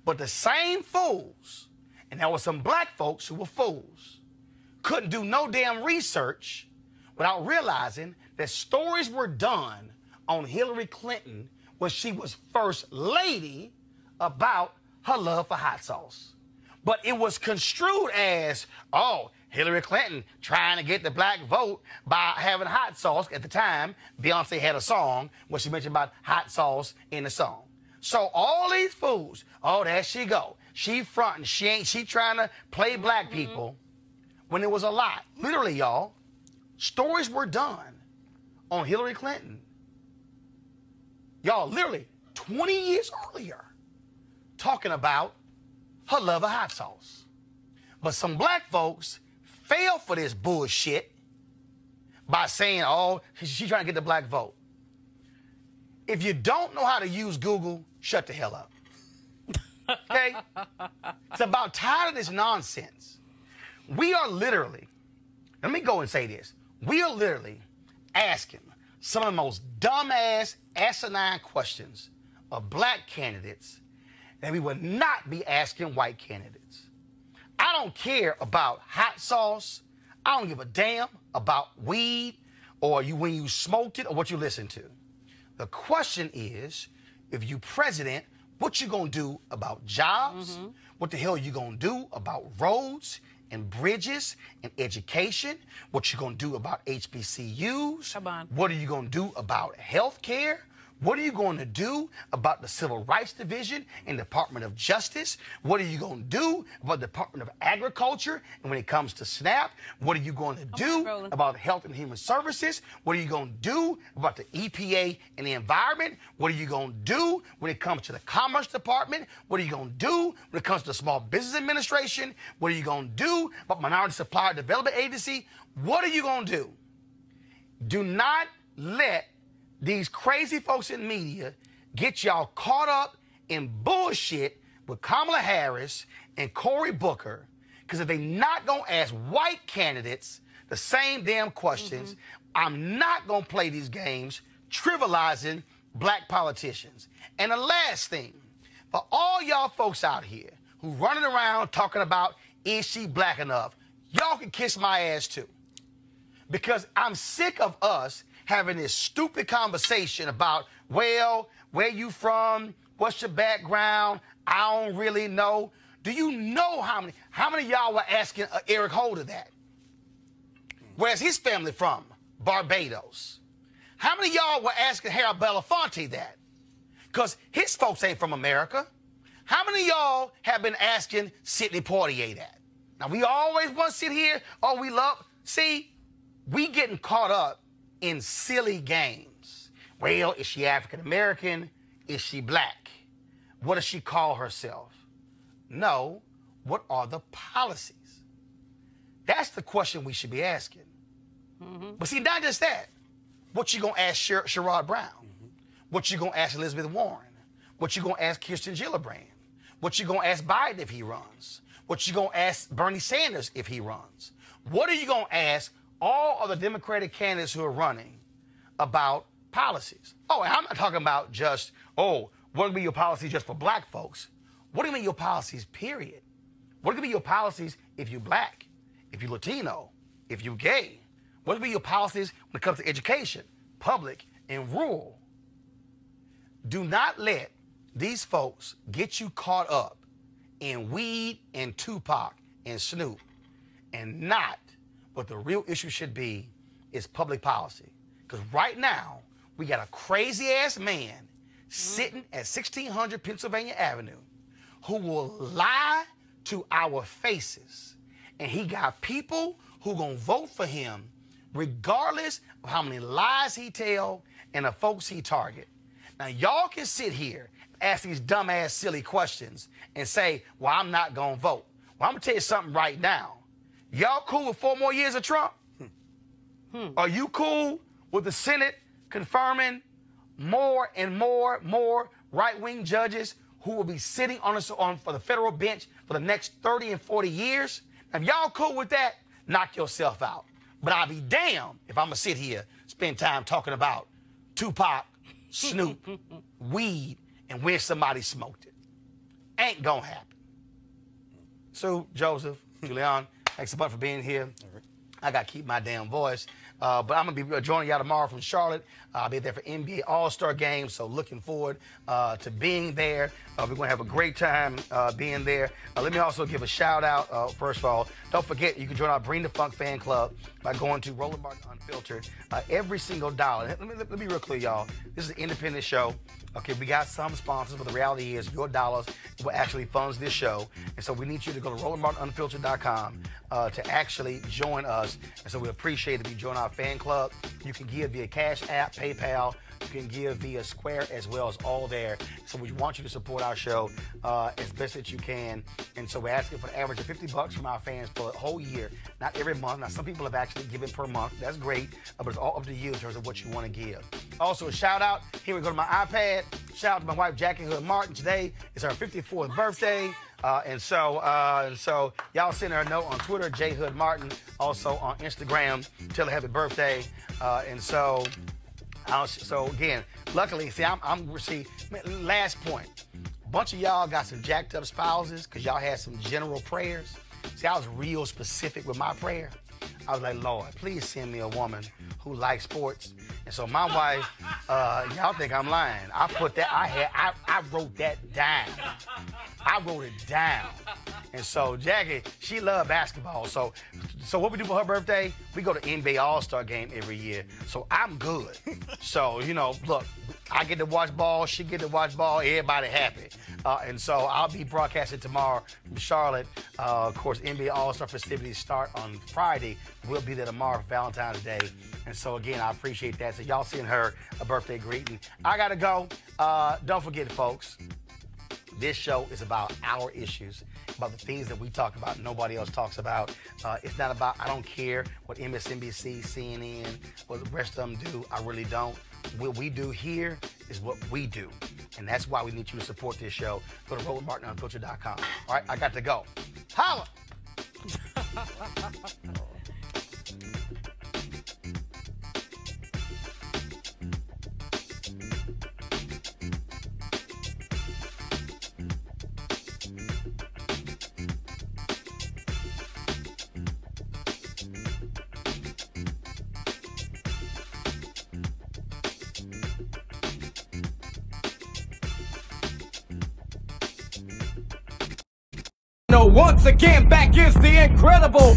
But the same fools, and there were some black folks who were fools, couldn't do no damn research without realizing that stories were done on Hillary Clinton when she was first lady about her love for hot sauce. But it was construed as, oh, Hillary Clinton trying to get the black vote by having hot sauce. At the time, Beyonce had a song where she mentioned about hot sauce in the song. So all these fools, oh, there she go. She fronting, she trying to play black people when it was a lie. Literally, y'all, stories were done on Hillary Clinton. Y'all, literally 20 years earlier, talking about her love of hot sauce. But some black folks fell for this bullshit by saying, oh, she's trying to get the black vote. If you don't know how to use Google, shut the hell up. Okay? It's about tired of this nonsense. We are literally, let me go and say this. We are literally asking some of the most dumbass, asinine questions of black candidates that we would not be asking white candidates. I don't care about hot sauce. I don't give a damn about weed or when you smoked it or what you listened to. The question is, if you president, what you gonna do about jobs? What the hell you gonna do about roads and bridges and education? What you gonna do about HBCUs? Come on. What are you gonna do about health care? What are you going to do about the Civil Rights Division and Department of Justice? What are you going to do about the Department of Agriculture? And when it comes to SNAP, what are you going to do about Health and Human Services? What are you going to do about the EPA and the environment? What are you going to do when it comes to the Commerce Department? What are you going to do when it comes to the Small Business Administration? What are you going to do about Minority Supplier Development Agency? What are you going to do? Do not let these crazy folks in media get y'all caught up in bullshit with Kamala Harris and Cory Booker, because if they not gonna ask white candidates the same damn questions, I'm not gonna play these games trivializing black politicians. And the last thing, for all y'all folks out here who running around talking about, is she black enough? Y'all can kiss my ass too. Because I'm sick of us having this stupid conversation about, well, where you from? What's your background? I don't really know. Do you know how many of y'all were asking Eric Holder that? Where's his family from? Barbados. How many of y'all were asking Harold Belafonte that? Because his folks ain't from America. How many of y'all have been asking Sidney Poitier that? Now, we always want to sit here, oh, we love, see, we getting caught up in silly games. Well, is she African American? Is she black? What does she call herself? No, what are the policies? That's the question we should be asking. But see, not just that. What you gonna ask Sherrod Brown? What you gonna ask Elizabeth Warren? What you gonna ask Kirsten Gillibrand? What you gonna ask Biden if he runs? What you gonna ask Bernie Sanders if he runs? What are you gonna ask all of the Democratic candidates who are running about policies? Oh, and I'm not talking about just, oh, what will be your policies just for black folks? What do you mean your policies, period? What could be your policies if you're black, if you're Latino, if you're gay? What would be your policies when it comes to education, public and rural? Do not let these folks get you caught up in weed and Tupac and Snoop, and not what the real issue should be is public policy. Because right now, we got a crazy-ass man sitting at 1600 Pennsylvania Avenue who will lie to our faces. And he got people who gonna vote for him regardless of how many lies he tell and the folks he target. Now, y'all can sit here, ask these dumbass, silly questions and say, well, I'm not gonna vote. Well, I'm gonna tell you something right now. Y'all cool with 4 more years of Trump? Are you cool with the Senate confirming more and more right-wing judges who will be sitting for the federal bench for the next 30 and 40 years? Now, if y'all cool with that, knock yourself out. But I'll be damned if I'm going to sit here, spend time talking about Tupac, Snoop, weed, and where somebody smoked it. Ain't going to happen. Sue, Joseph, Julian, thanks a bunch for being here. I got to keep my damn voice. But I'm going to be joining y'all tomorrow from Charlotte. I'll be there for NBA All-Star Game, so looking forward to being there. We're going to have a great time being there. Let me also give a shout-out, first of all. Don't forget, you can join our Bring the Funk fan club by going to Roland Martin Unfiltered. Every single dollar. Let me be real clear, y'all. This is an independent show. Okay, we got some sponsors, but the reality is your dollars will actually funds this show. And so we need you to go to RolandMartinUnfiltered.com to actually join us. And so we appreciate it if you join our fan club. You can give via Cash App, PayPal. You can give via Square as well as all there. So we want you to support our show as best that you can. And so we're asking for an average of $50 from our fans for a whole year, not every month. Now, some people have actually given per month. That's great, but it's all up to you in terms of what you want to give. Also, a shout out. Here we go to my iPad. Shout out to my wife, Jackie Hood Martin. Today is her 54th birthday. And so y'all send her a note on Twitter, J Hood Martin. Also on Instagram, tell her happy birthday. So again, luckily, see, last point. A bunch of y'all got some jacked up spouses because y'all had some general prayers. See, I was real specific with my prayer. I was like, Lord, please send me a woman who likes sports. And so my wife, y'all think I'm lying. I wrote that down. I wrote it down. And so Jackie, she loved basketball. So what we do for her birthday, we go to NBA All-Star game every year. So I'm good. So, look, I get to watch ball, she get to watch ball, everybody happy. And so I'll be broadcasting tomorrow from Charlotte. Of course, NBA All-Star festivities start on Friday. We'll be there tomorrow for Valentine's Day. And so, again, I appreciate that. So y'all send her a birthday greeting. I got to go. Don't forget, folks, this show is about our issues, about the things that we talk about nobody else talks about. It's not about, I don't care what MSNBC, CNN, what the rest of them do. I really don't. What we do here is what we do. And that's why we need you to support this show. Go to RolandMartinUnfiltered.com. All right, I got to go. Holla! Once again, back is the incredible.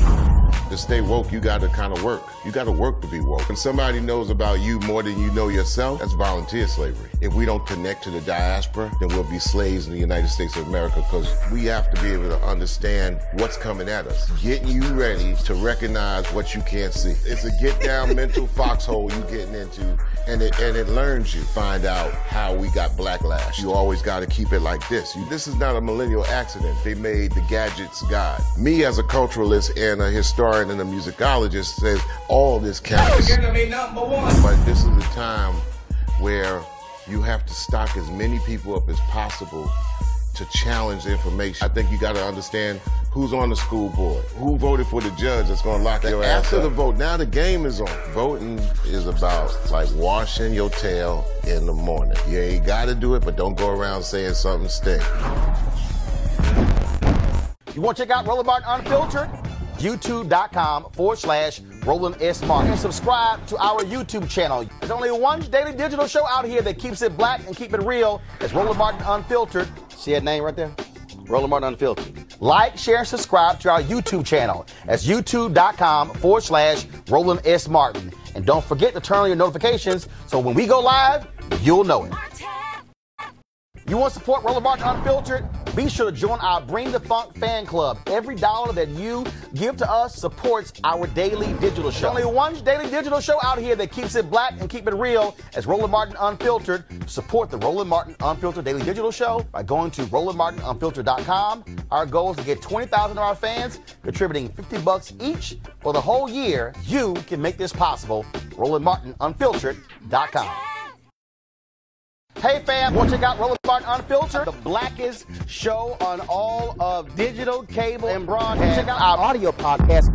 To stay woke, you got to kind of work. You got to work to be woke. When somebody knows about you more than you know yourself, that's volunteer slavery. If we don't connect to the diaspora, then we'll be slaves in the United States of America, because we have to be able to understand what's coming at us. Getting you ready to recognize what you can't see. It's a get down mental foxhole you getting into, and it learns you. Find out how we got backlash. You always got to keep it like this. This is not a millennial accident. They made the gadgets God. Me as a culturalist and a historian and a musicologist says all this counts. But this is a time where you have to stock as many people up as possible to challenge the information. I think you got to understand who's on the school board, who voted for the judge that's going to lock your ass up. After the vote, now the game is on. Voting is about like washing your tail in the morning. You ain't got to do it, but don't go around saying something stink. You want to check out Roland Martin Unfiltered? YouTube.com/Roland S. Martin. And subscribe to our YouTube channel. There's only one daily digital show out here that keeps it black and keep it real. It's Roland Martin Unfiltered. See that name right there? Roland Martin Unfiltered. Like, share, and subscribe to our YouTube channel. That's YouTube.com/Roland S. Martin. And don't forget to turn on your notifications so when we go live, you'll know it. You want to support Roland Martin Unfiltered? Be sure to join our Bring the Funk fan club. Every dollar that you give to us supports our daily digital show. There's only one daily digital show out here that keeps it black and keep it real. It's Roland Martin Unfiltered. Support the Roland Martin Unfiltered daily digital show by going to RolandMartinUnfiltered.com. Our goal is to get 20,000 of our fans contributing $50 each for the whole year. You can make this possible. RolandMartinUnfiltered.com. Hey fam, want to check out Roland Martin Unfiltered, the blackest show on all of digital, cable, and broadcast. Check out our audio podcast.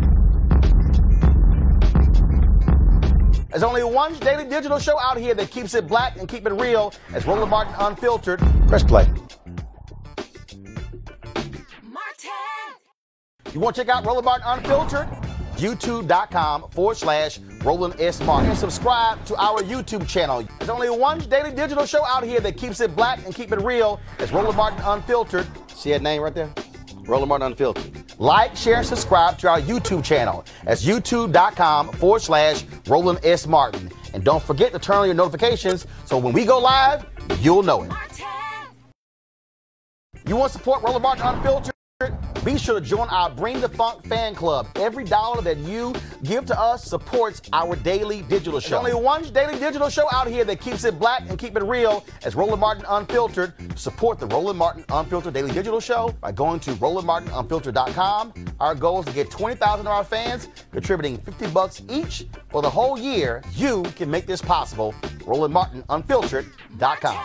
There's only one daily digital show out here that keeps it black and keep it real. It's Roland Martin Unfiltered. Press play. You want to check out Roland Martin Unfiltered? YouTube.com/Roland S. Martin. And subscribe to our YouTube channel. There's only one daily digital show out here that keeps it black and keep it real. It's Roland Martin Unfiltered. See that name right there? Roland Martin Unfiltered. Like, share, and subscribe to our YouTube channel. That's YouTube.com/Roland S. Martin. And don't forget to turn on your notifications so when we go live, you'll know it. You want to support Roland Martin Unfiltered? Be sure to join our Bring the Funk fan club. Every dollar that you give to us supports our daily digital show. There's only one daily digital show out here that keeps it black and keep it real. It's Roland Martin Unfiltered. Support the Roland Martin Unfiltered daily digital show by going to RolandMartinUnfiltered.com. Our goal is to get 20,000 of our fans contributing $50 each for the whole year. You can make this possible. RolandMartinUnfiltered.com.